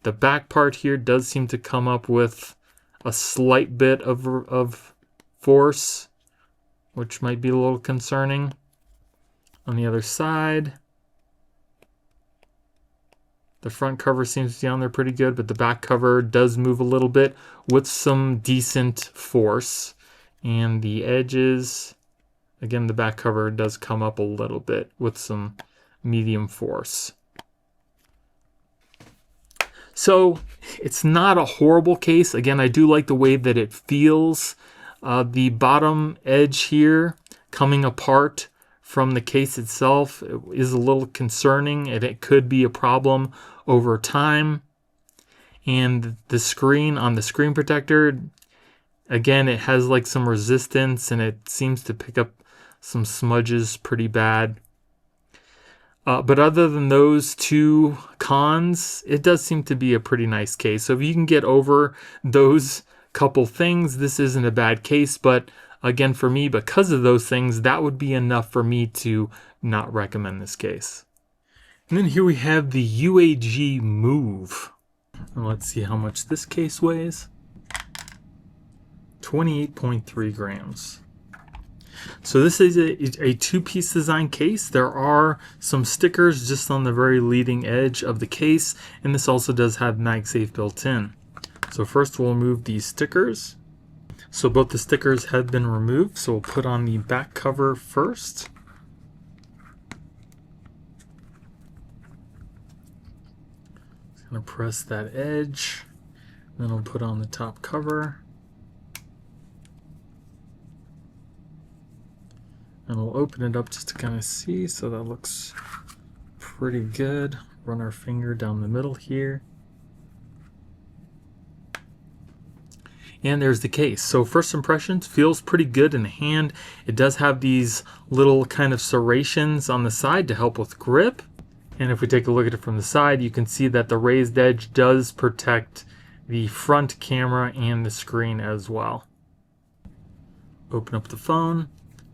The back part here does seem to come up with a slight bit of force, which might be a little concerning. On the other side, the front cover seems to be on there pretty good, but the back cover does move a little bit with some decent force. And the edges, again, the back cover does come up a little bit with some medium force. So it's not a horrible case. Again, I do like the way that it feels. The bottom edge here coming apart from the case itself is a little concerning, and it could be a problem over time. And the screen on the screen protector, again, it has like some resistance and it seems to pick up some smudges pretty bad. But other than those two cons, it does seem to be a pretty nice case. So if you can get over those couple things, this isn't a bad case. But again, for me, because of those things, that would be enough for me to not recommend this case. And then here we have the UAG Move. And let's see how much this case weighs. 28.3 grams. So this is a two-piece design case. There are some stickers just on the very leading edge of the case, and this also does have MagSafe built in. So first we'll remove these stickers. So both the stickers have been removed, so we'll put on the back cover first. Just gonna press that edge, then we'll put on the top cover. And we'll open it up just to kind of see, so that looks pretty good. Run our finger down the middle here. And there's the case. So first impressions, feels pretty good in the hand. It does have these little kind of serrations on the side to help with grip. And if we take a look at it from the side, you can see that the raised edge does protect the front camera and the screen as well. Open up the phone.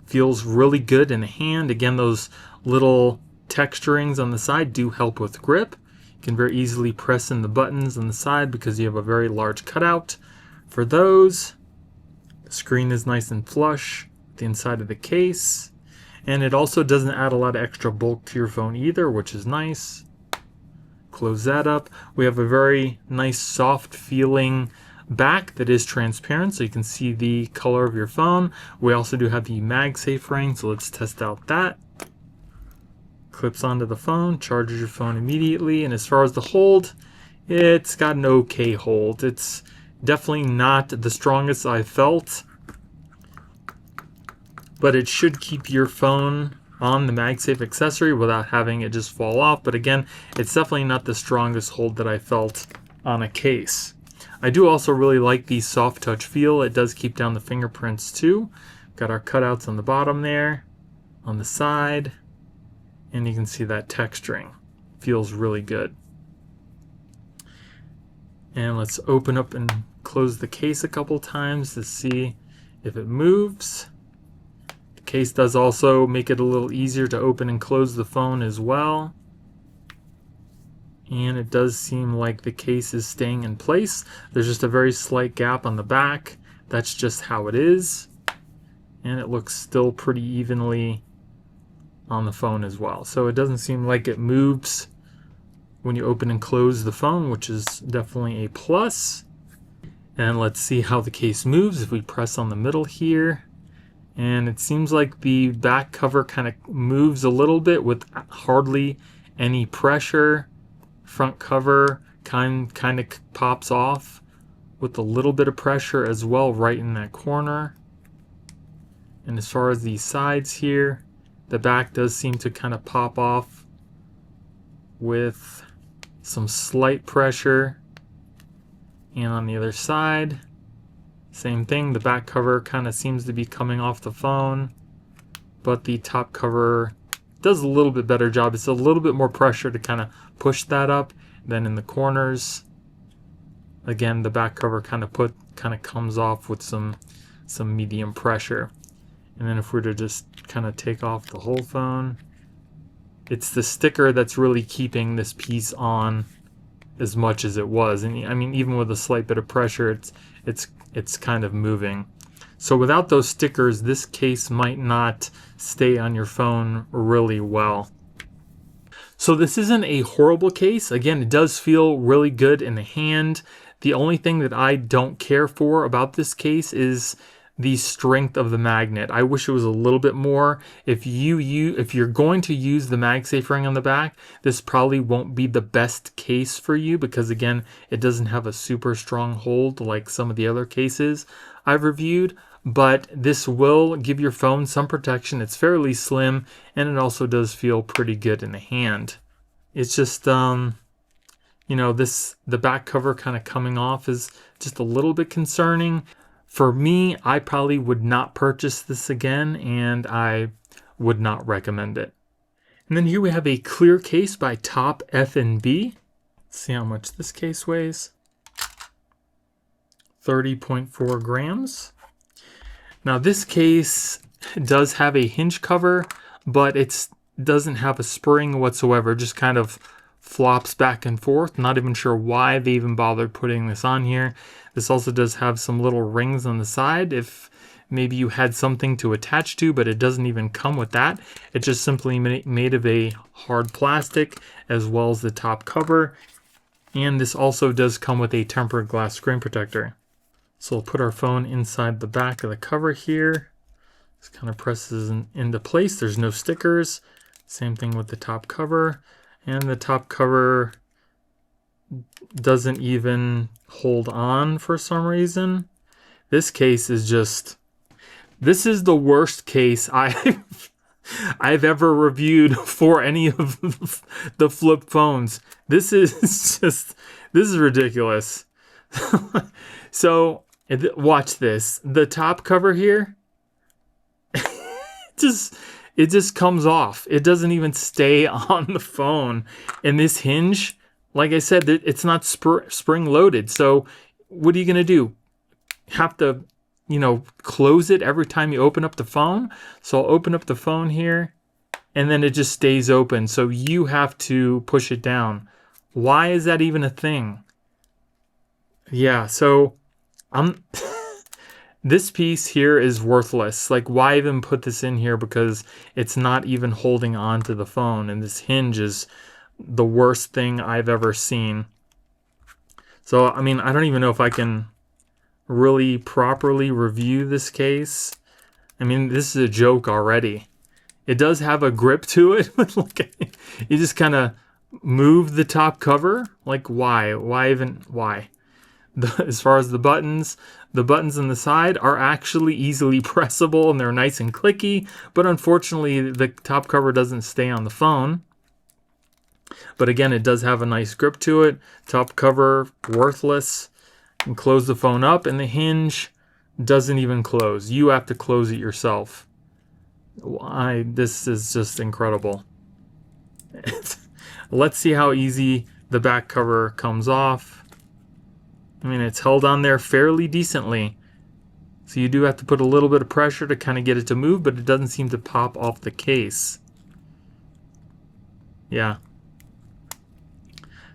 Feels really good in the hand. Again, those little texturings on the side do help with grip. You can very easily press in the buttons on the side because you have a very large cutout for those. The screen is nice and flush with the inside of the case. And it also doesn't add a lot of extra bulk to your phone either, which is nice. Close that up. We have a very nice soft feeling back that is transparent, so you can see the color of your phone. We also do have the MagSafe ring, so let's test out that. Clips onto the phone, charges your phone immediately, and as far as the hold, it's got an okay hold. It's definitely not the strongest I've felt, but it should keep your phone on the MagSafe accessory without having it just fall off. But again, it's definitely not the strongest hold that I felt on a case. I do also really like the soft touch feel. It does keep down the fingerprints too. Got our cutouts on the bottom there, on the side, and you can see that texturing. Feels really good. And let's open up and close the case a couple times to see if it moves. The case does also make it a little easier to open and close the phone as well. And it does seem like the case is staying in place. There's just a very slight gap on the back. That's just how it is. And it looks still pretty evenly on the phone as well. So it doesn't seem like it moves when you open and close the phone, which is definitely a plus. And let's see how the case moves if we press on the middle here. And it seems like the back cover kind of moves a little bit with hardly any pressure. Front cover kind of pops off with a little bit of pressure as well right in that corner. And as far as the sides here, the back does seem to kind of pop off with some slight pressure. And on the other side, same thing, the back cover kind of seems to be coming off the phone, but the top cover does a little bit better job. It's a little bit more pressure to kind of push that up than in the corners. Again, the back cover kind of comes off with some medium pressure. And then if we're to just kind of take off the whole phone, it's the sticker that's really keeping this piece on as much as it was. And I mean, even with a slight bit of pressure, it's kind of moving. So without those stickers, this case might not stay on your phone really well. So this isn't a horrible case. Again, it does feel really good in the hand. The only thing that I don't care for about this case is the strength of the magnet. I wish it was a little bit more. If you're going to use the MagSafe ring on the back, this probably won't be the best case for you because again, it doesn't have a super strong hold like some of the other cases I've reviewed, but this will give your phone some protection. It's fairly slim and it also does feel pretty good in the hand. It's just you know, the back cover kind of coming off is just a little bit concerning. For me, I probably would not purchase this again, and I would not recommend it. And then here we have a clear case by TOPF&B. Let's see how much this case weighs. 30.4 grams. Now this case does have a hinge cover, but it doesn't have a spring whatsoever. It just kind of flops back and forth. Not even sure why they even bothered putting this on here. This also does have some little rings on the side if maybe you had something to attach to, but it doesn't even come with that. It's just simply made of a hard plastic as well as the top cover. And this also does come with a tempered glass screen protector. So we'll put our phone inside the back of the cover here. This kind of presses into place. There's no stickers. Same thing with the top cover. And the top cover doesn't even hold on for some reason. This case is just, this is the worst case I've ever reviewed for any of the flip phones. This is ridiculous. So watch this. The top cover here, it just comes off. It doesn't even stay on the phone. And this hinge, like I said, it's not spring loaded. So what are you going to do? Have to, you know, close it every time you open up the phone? So I'll open up the phone here and then it just stays open. So you have to push it down. Why is that even a thing? Yeah, so this piece here is worthless. Like, why even put this in here? Because it's not even holding on to the phone. And this hinge is the worst thing I've ever seen. So, I mean, I don't even know if I can really properly review this case. I mean, this is a joke already. It does have a grip to it. You just kind of move the top cover. Like, why? Why? As far as the buttons on the side are actually easily pressable and they're nice and clicky, but unfortunately the top cover doesn't stay on the phone. But again, it does have a nice grip to it. Top cover, worthless. You can close the phone up and the hinge doesn't even close. You have to close it yourself. This is just incredible. Let's see how easy the back cover comes off. I mean, it's held on there fairly decently. So you do have to put a little bit of pressure to kind of get it to move, but it doesn't seem to pop off the case. Yeah.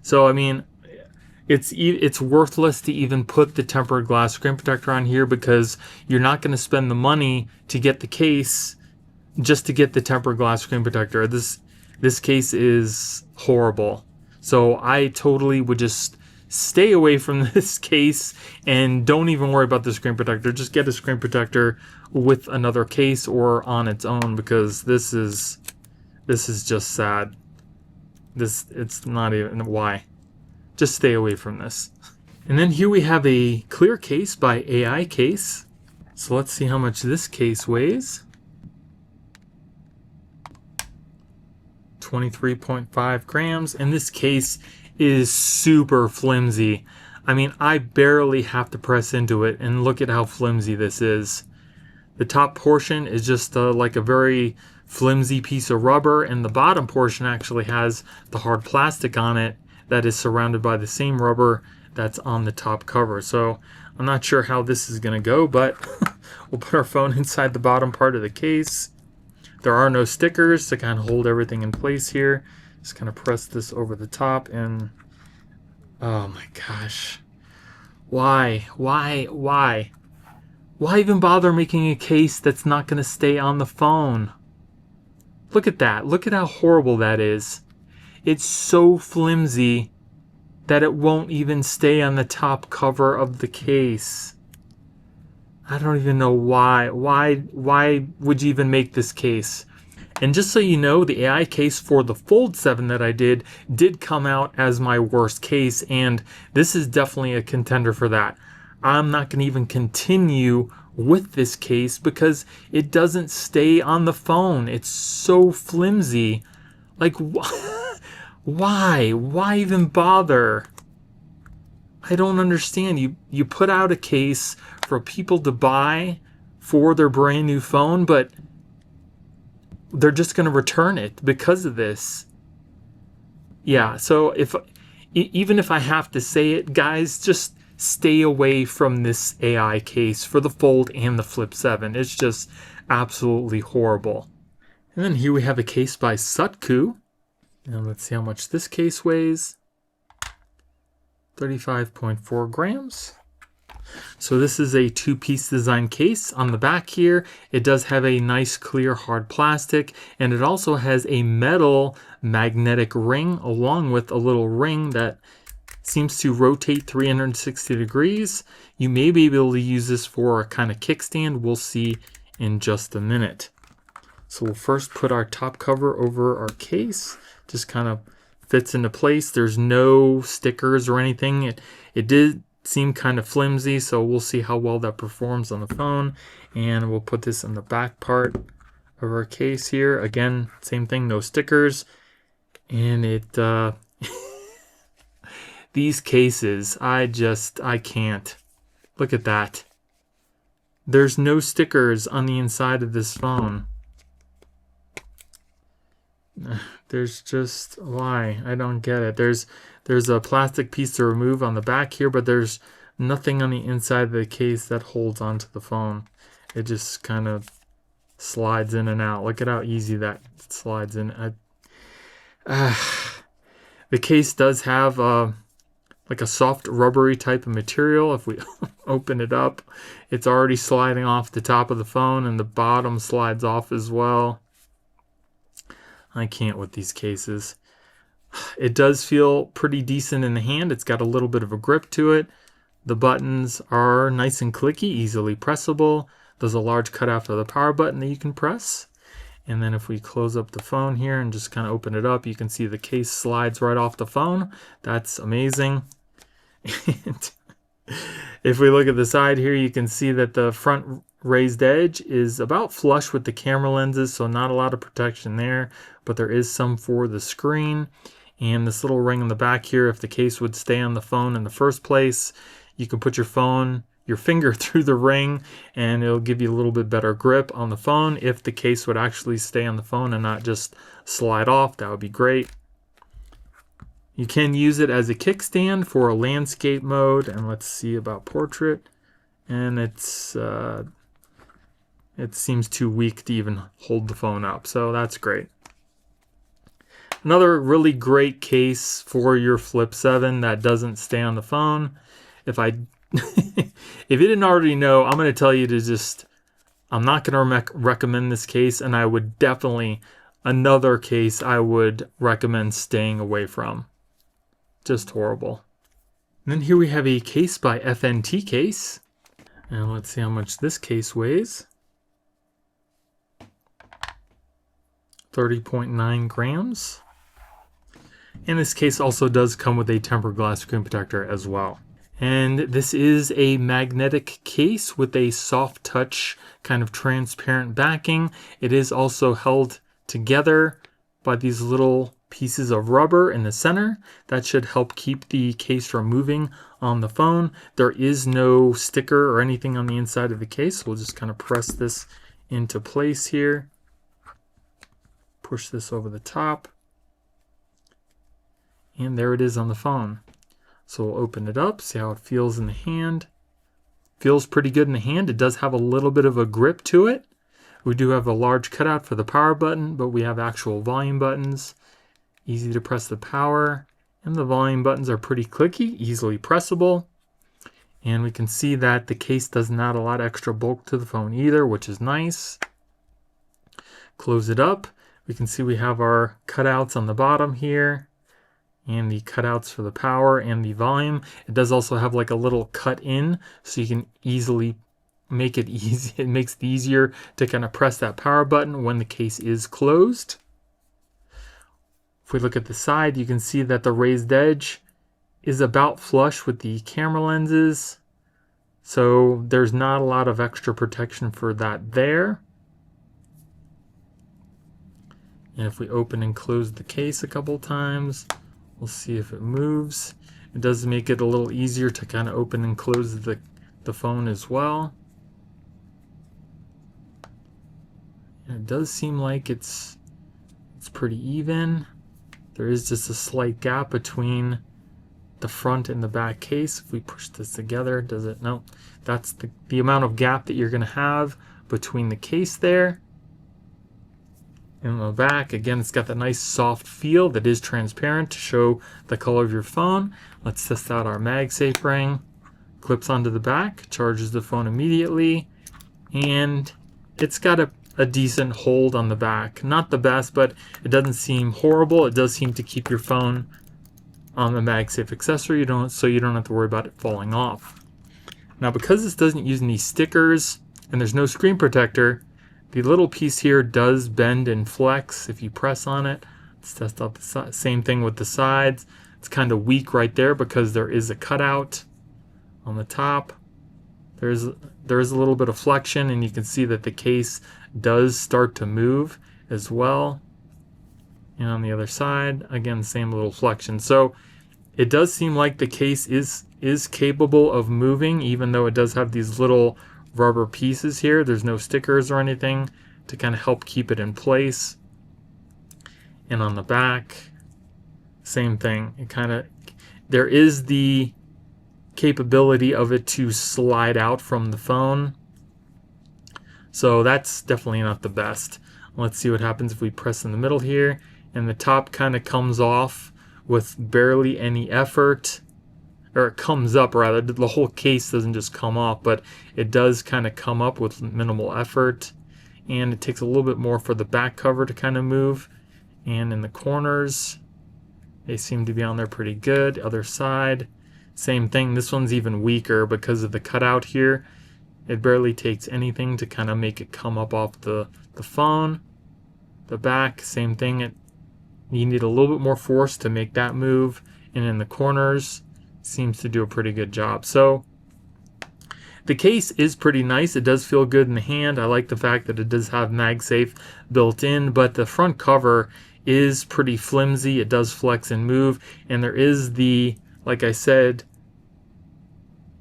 So, I mean, it's worthless to even put the tempered glass screen protector on here because you're not going to spend the money to get the case just to get the tempered glass screen protector. This case is horrible. So I totally would just stay away from this case and don't even worry about the screen protector. Just get a screen protector with another case or on its own because this is just sad. It's not even, why? Just stay away from this. And then here we have a clear case by AICASE. So let's see how much this case weighs. 23.5 grams, and this case is super flimsy. I mean, I barely have to press into it, and look at how flimsy this is. The top portion is just like a very flimsy piece of rubber, and the bottom portion actually has the hard plastic on it that is surrounded by the same rubber that's on the top cover. So I'm not sure how this is going to go, but We'll put our phone inside the bottom part of the case. There are no stickers to kind of hold everything in place here. Just kind of press this over the top and oh my gosh. Why even bother making a case that's not going to stay on the phone? Look at that. Look at how horrible that is. It's so flimsy that it won't even stay on the top cover of the case. I don't even know why. Why would you even make this case? And just so you know, the AI case for the Fold 7 that I did come out as my worst case, and this is definitely a contender for that. I'm not going to even continue with this case because it doesn't stay on the phone. It's so flimsy. Like, why? Why even bother? I don't understand. You put out a case for people to buy for their brand new phone, but they're just going to return it because of this. Yeah, so even if I have to say it, guys, just stay away from this AI case for the Fold and the Flip 7. It's just absolutely horrible. And then here we have a case by SUTTKUE. And let's see how much this case weighs. 35.4 grams. So this is a two-piece design case. On the back here, it does have a nice clear hard plastic, and it also has a metal magnetic ring along with a little ring that seems to rotate 360 degrees. You may be able to use this for a kind of kickstand. We'll see in just a minute. So we'll first put our top cover over our case. Just kind of fits into place. There's no stickers or anything. It did seem kind of flimsy, so we'll see how well that performs on the phone. And we'll put this in the back part of our case here. Again, same thing, no stickers. And it these cases, I can't. Look at that. There's no stickers on the inside of this phone. There's just, why? I don't get it. There's a plastic piece to remove on the back here, but there's nothing on the inside of the case that holds onto the phone. It just kind of slides in and out. Look at how easy that slides in. The case does have like a soft rubbery type of material. If we open it up, it's already sliding off the top of the phone, and the bottom slides off as well. I can't with these cases. It does feel pretty decent in the hand. It's got a little bit of a grip to it. The buttons are nice and clicky, easily pressable. There's a large cutout for the power button that you can press. And then if we close up the phone here and just kind of open it up, you can see the case slides right off the phone. That's amazing. And if we look at the side here, you can see that the front raised edge is about flush with the camera lenses, so not a lot of protection there, but there is some for the screen. And this little ring in the back here, if the case would stay on the phone in the first place, you can put your finger through the ring, and it'll give you a little bit better grip on the phone. If the case would actually stay on the phone and not just slide off, that would be great. You can use it as a kickstand for a landscape mode, and let's see about portrait. And it seems too weak to even hold the phone up, so that's great. Another really great case for your Flip 7 that doesn't stay on the phone. If you didn't already know, I'm going to tell you I'm not going to recommend this case, and I would definitely, another case I would recommend staying away from. Just horrible. And then here we have a case by FNTCASE. And let's see how much this case weighs. 30.9 grams. And this case also does come with a tempered glass screen protector as well. And this is a magnetic case with a soft touch kind of transparent backing. It is also held together by these little pieces of rubber in the center. That should help keep the case from moving on the phone. There is no sticker or anything on the inside of the case. We'll just kind of press this into place here. Push this over the top. And there it is on the phone. So we'll open it up, see how it feels in the hand. Feels pretty good in the hand. It does have a little bit of a grip to it. We do have a large cutout for the power button, but we have actual volume buttons. Easy to press the power, and the volume buttons are pretty clicky, easily pressable. And we can see that the case doesn't add a lot of extra bulk to the phone either, which is nice. Close it up. We can see we have our cutouts on the bottom here, and the cutouts for the power and the volume. It does also have like a little cut in, so you can easily make it easy. It makes it easier to kind of press that power button when the case is closed. If we look at the side, you can see that the raised edge is about flush with the camera lenses. So there's not a lot of extra protection for that there. And if we open and close the case a couple times, we'll see if it moves. It does make it a little easier to kind of open and close the phone as well. And it does seem like it's pretty even. There is just a slight gap between the front and the back case. If we push this together, does it? No. That's the amount of gap that you're going to have between the case there. In the back, again, it's got that nice soft feel that is transparent to show the color of your phone. Let's test out our MagSafe ring. Clips onto the back, charges the phone immediately, and it's got a decent hold on the back. Not the best, but it doesn't seem horrible. It does seem to keep your phone on the MagSafe accessory, so you don't have to worry about it falling off. Now, because this doesn't use any stickers and there's no screen protector, the little piece here does bend and flex if you press on it. Let's test out the side. Same thing with the sides. It's kind of weak right there because there is a cutout on the top. There is a little bit of flexion, and you can see that the case does start to move as well. And on the other side, again, same little flexion. So it does seem like the case is capable of moving, even though it does have these little rubber pieces here. There's no stickers or anything to kind of help keep it in place. And on the back, same thing. There is the capability of it to slide out from the phone. So that's definitely not the best. Let's see what happens if we press in the middle here, and the top kind of comes off with barely any effort. Or it comes up rather. The whole case doesn't just come off, but it does kind of come up with minimal effort. And it takes a little bit more for the back cover to kind of move. And in the corners, they seem to be on there pretty good. Other side, same thing. This one's even weaker because of the cutout here. It barely takes anything to kind of make it come up off the phone. The back, same thing. You need a little bit more force to make that move. And in the corners, seems to do a pretty good job. So the case is pretty nice. It does feel good in the hand. I like the fact that it does have MagSafe built in, but the front cover is pretty flimsy. It does flex and move, and there is like I said,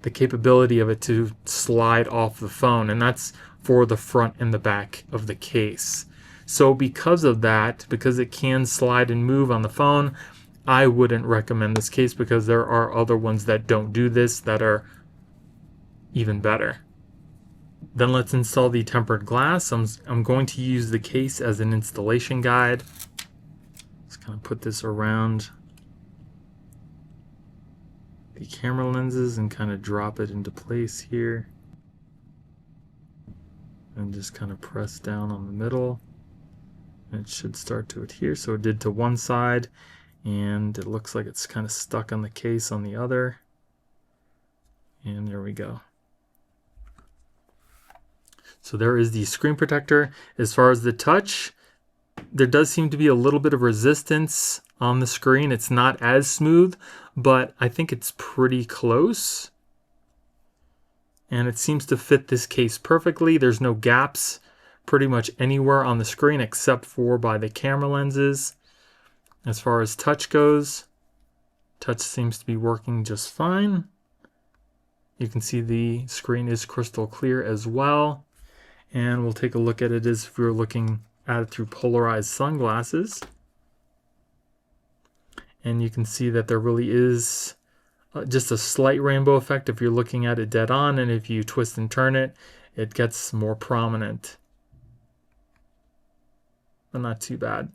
the capability of it to slide off the phone, and that's for the front and the back of the case. So because of that, because it can slide and move on the phone, I wouldn't recommend this case because there are other ones that don't do this that are even better. Then let's install the tempered glass. I'm going to use the case as an installation guide. Just kind of put this around the camera lenses and kind of drop it into place here. And just kind of press down on the middle. And it should start to adhere. So it did to one side, and it looks like it's kind of stuck on the case on the other. And there we go. So there is the screen protector. As far as the touch, there does seem to be a little bit of resistance on the screen. It's not as smooth, but I think it's pretty close. And it seems to fit this case perfectly. There's no gaps pretty much anywhere on the screen except for by the camera lenses. As far as touch goes, touch seems to be working just fine. You can see the screen is crystal clear as well. And we'll take a look at it as if we were looking at it through polarized sunglasses. And you can see that there really is just a slight rainbow effect if you're looking at it dead on, and if you twist and turn it, it gets more prominent. But not too bad.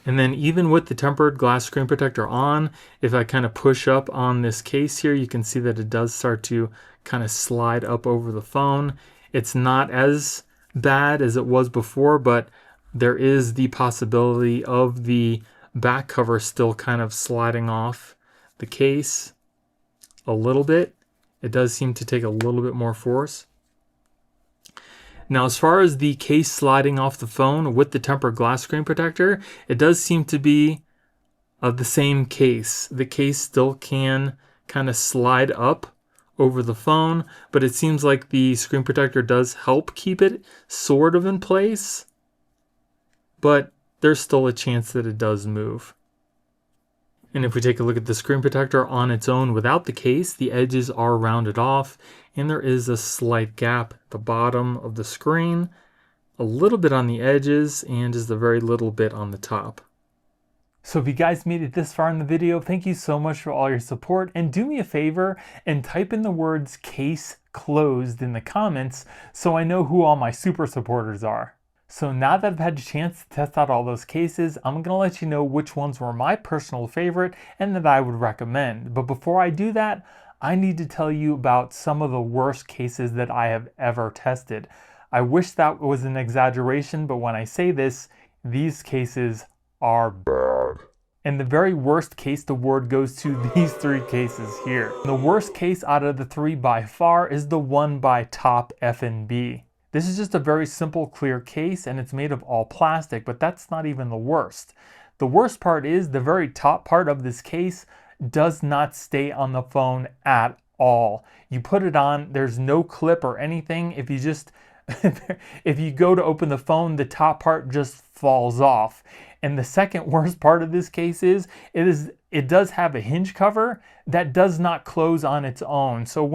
And then even with the tempered glass screen protector on, if I kind of push up on this case here, you can see that it does start to kind of slide up over the phone. It's not as bad as it was before, but there is the possibility of the back cover still kind of sliding off the case a little bit. It does seem to take a little bit more force. Now, as far as the case sliding off the phone with the tempered glass screen protector, it does seem to be of the same case. The case still can kind of slide up over the phone, but it seems like the screen protector does help keep it sort of in place, but there's still a chance that it does move. And if we take a look at the screen protector on its own without the case, the edges are rounded off and there is a slight gap at the bottom of the screen, a little bit on the edges, and just a very little bit on the top. So if you guys made it this far in the video, thank you so much for all your support, and do me a favor and type in the words "case closed" in the comments so I know who all my super supporters are. So now that I've had a chance to test out all those cases, I'm going to let you know which ones were my personal favorite and that I would recommend. But before I do that, I need to tell you about some of the worst cases that I have ever tested. I wish that was an exaggeration, but when I say this, these cases are bad. And the very worst case award goes to these three cases here. The worst case out of the three by far is the one by TOPF&B. This is just a very simple clear case and it's made of all plastic, but that's not even the worst. The worst part is the very top part of this case does not stay on the phone at all. You put it on, there's no clip or anything. If you just, if you go to open the phone, the top part just falls off. And the second worst part of this case is, it does have a hinge cover that does not close on its own. So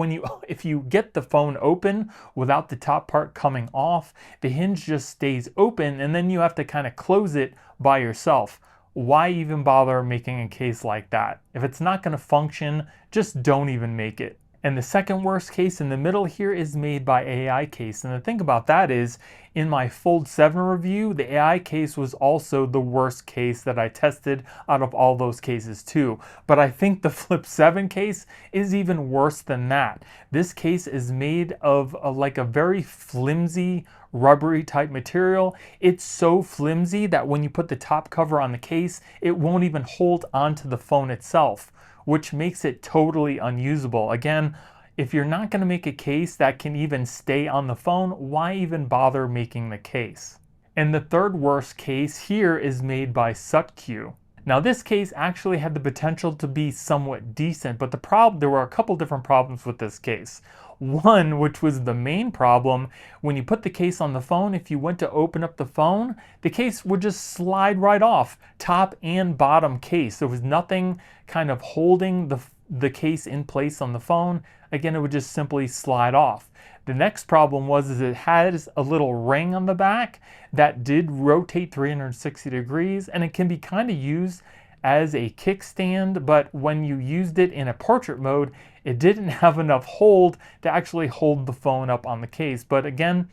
if you get the phone open without the top part coming off, the hinge just stays open and then you have to kind of close it by yourself. Why even bother making a case like that? If it's not going to function, just don't even make it. And the second worst case in the middle here is made by AICASE. And the thing about that is, in my Fold 7 review, the AICASE was also the worst case that I tested out of all those cases too. But I think the Flip 7 case is even worse than that. This case is made of like a very flimsy, rubbery type material. It's so flimsy that when you put the top cover on the case, it won't even hold onto the phone itself, which makes it totally unusable. Again, if you're not going to make a case that can even stay on the phone, why even bother making the case? And the third worst case here is made by SUTTKUE. Now this case actually had the potential to be somewhat decent, but there were a couple different problems with this case. One, which was the main problem, when you put the case on the phone, if you went to open up the phone, the case would just slide right off, top and bottom case. There was nothing kind of holding the case in place on the phone. Again, it would just simply slide off. The next problem was it has a little ring on the back that did rotate 360 degrees, and it can be kind of used as a kickstand, but when you used it in a portrait mode, it didn't have enough hold to actually hold the phone up on the case. But again,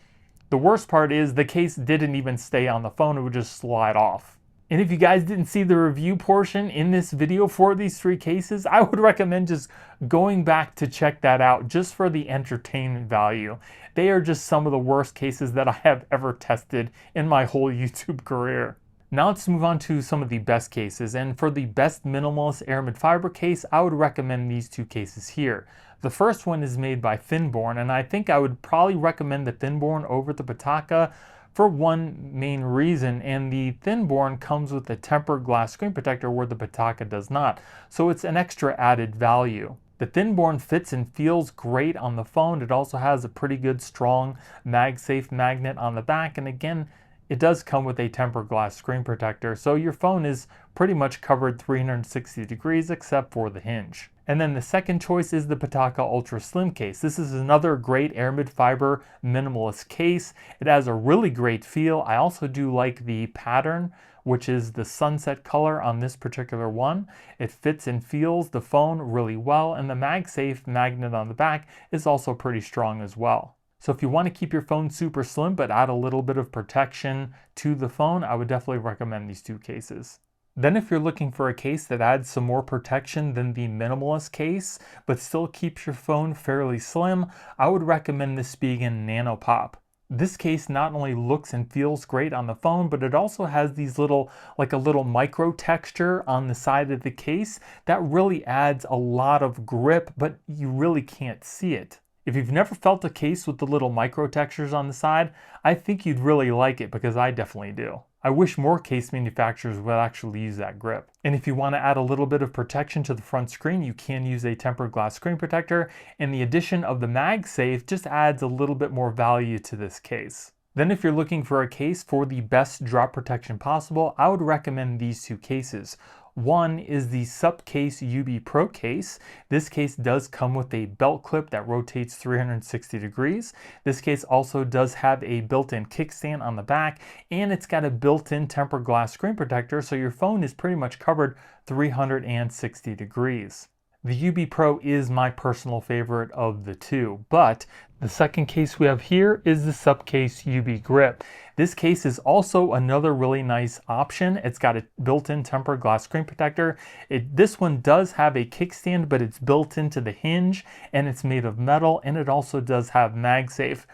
the worst part is the case didn't even stay on the phone, it would just slide off. And if you guys didn't see the review portion in this video for these three cases, I would recommend just going back to check that out just for the entertainment value. They are just some of the worst cases that I have ever tested in my whole YouTube career. Now let's move on to some of the best cases, and for the best minimalist Aramid fiber case, I would recommend these two cases here. The first one is made by THINBORNE, and I think I would probably recommend the THINBORNE over the PITAKA for one main reason, and the THINBORNE comes with a tempered glass screen protector where the PITAKA does not, so it's an extra added value. The THINBORNE fits and feels great on the phone. It also has a pretty good strong MagSafe magnet on the back, and again, it does come with a tempered glass screen protector, so your phone is pretty much covered 360 degrees except for the hinge. And then the second choice is the PITAKA Ultra Slim case. This is another great Aramid fiber minimalist case. It has a really great feel. I also do like the pattern which is the sunset color on this particular one. It fits and feels the phone really well, and the MagSafe magnet on the back is also pretty strong as well. So if you want to keep your phone super slim but add a little bit of protection to the phone, I would definitely recommend these two cases. Then if you're looking for a case that adds some more protection than the minimalist case, but still keeps your phone fairly slim, I would recommend the SPIGEN Nano Pop. This case not only looks and feels great on the phone, but it also has these little, like a little micro texture on the side of the case that really adds a lot of grip, but you really can't see it. If you've never felt a case with the little micro textures on the side, I think you'd really like it because I definitely do. I wish more case manufacturers would actually use that grip. And if you want to add a little bit of protection to the front screen, you can use a tempered glass screen protector, and the addition of the MagSafe just adds a little bit more value to this case. Then if you're looking for a case for the best drop protection possible, I would recommend these two cases. One is the SUPCASE UB Pro Case. This case does come with a belt clip that rotates 360 degrees. This case also does have a built-in kickstand on the back, and it's got a built-in tempered glass screen protector, so your phone is pretty much covered 360 degrees. The UB Pro is my personal favorite of the two, but the second case we have here is the SUPCASE UB Grip. This case is also another really nice option. It's got a built-in tempered glass screen protector. This one does have a kickstand, but it's built into the hinge, and it's made of metal, and it also does have MagSafe.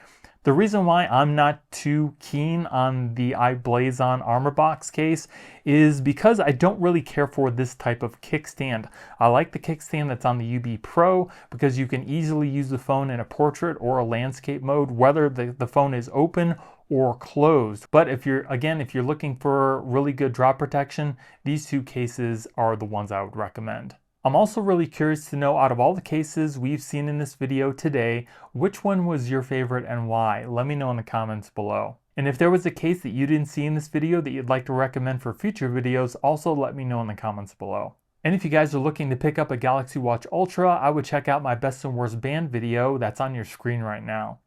The reason why I'm not too keen on the I-BLASON ArmorBox case is because I don't really care for this type of kickstand. I like the kickstand that's on the UB Pro because you can easily use the phone in a portrait or a landscape mode, whether the phone is open or closed. But if you're looking for really good drop protection, these two cases are the ones I would recommend. I'm also really curious to know, out of all the cases we've seen in this video today, which one was your favorite and why? Let me know in the comments below. And if there was a case that you didn't see in this video that you'd like to recommend for future videos, also let me know in the comments below. And if you guys are looking to pick up a Galaxy Watch Ultra, I would check out my best and worst band video that's on your screen right now.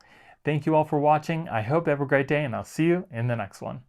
Thank you all for watching. I hope you have a great day, and I'll see you in the next one.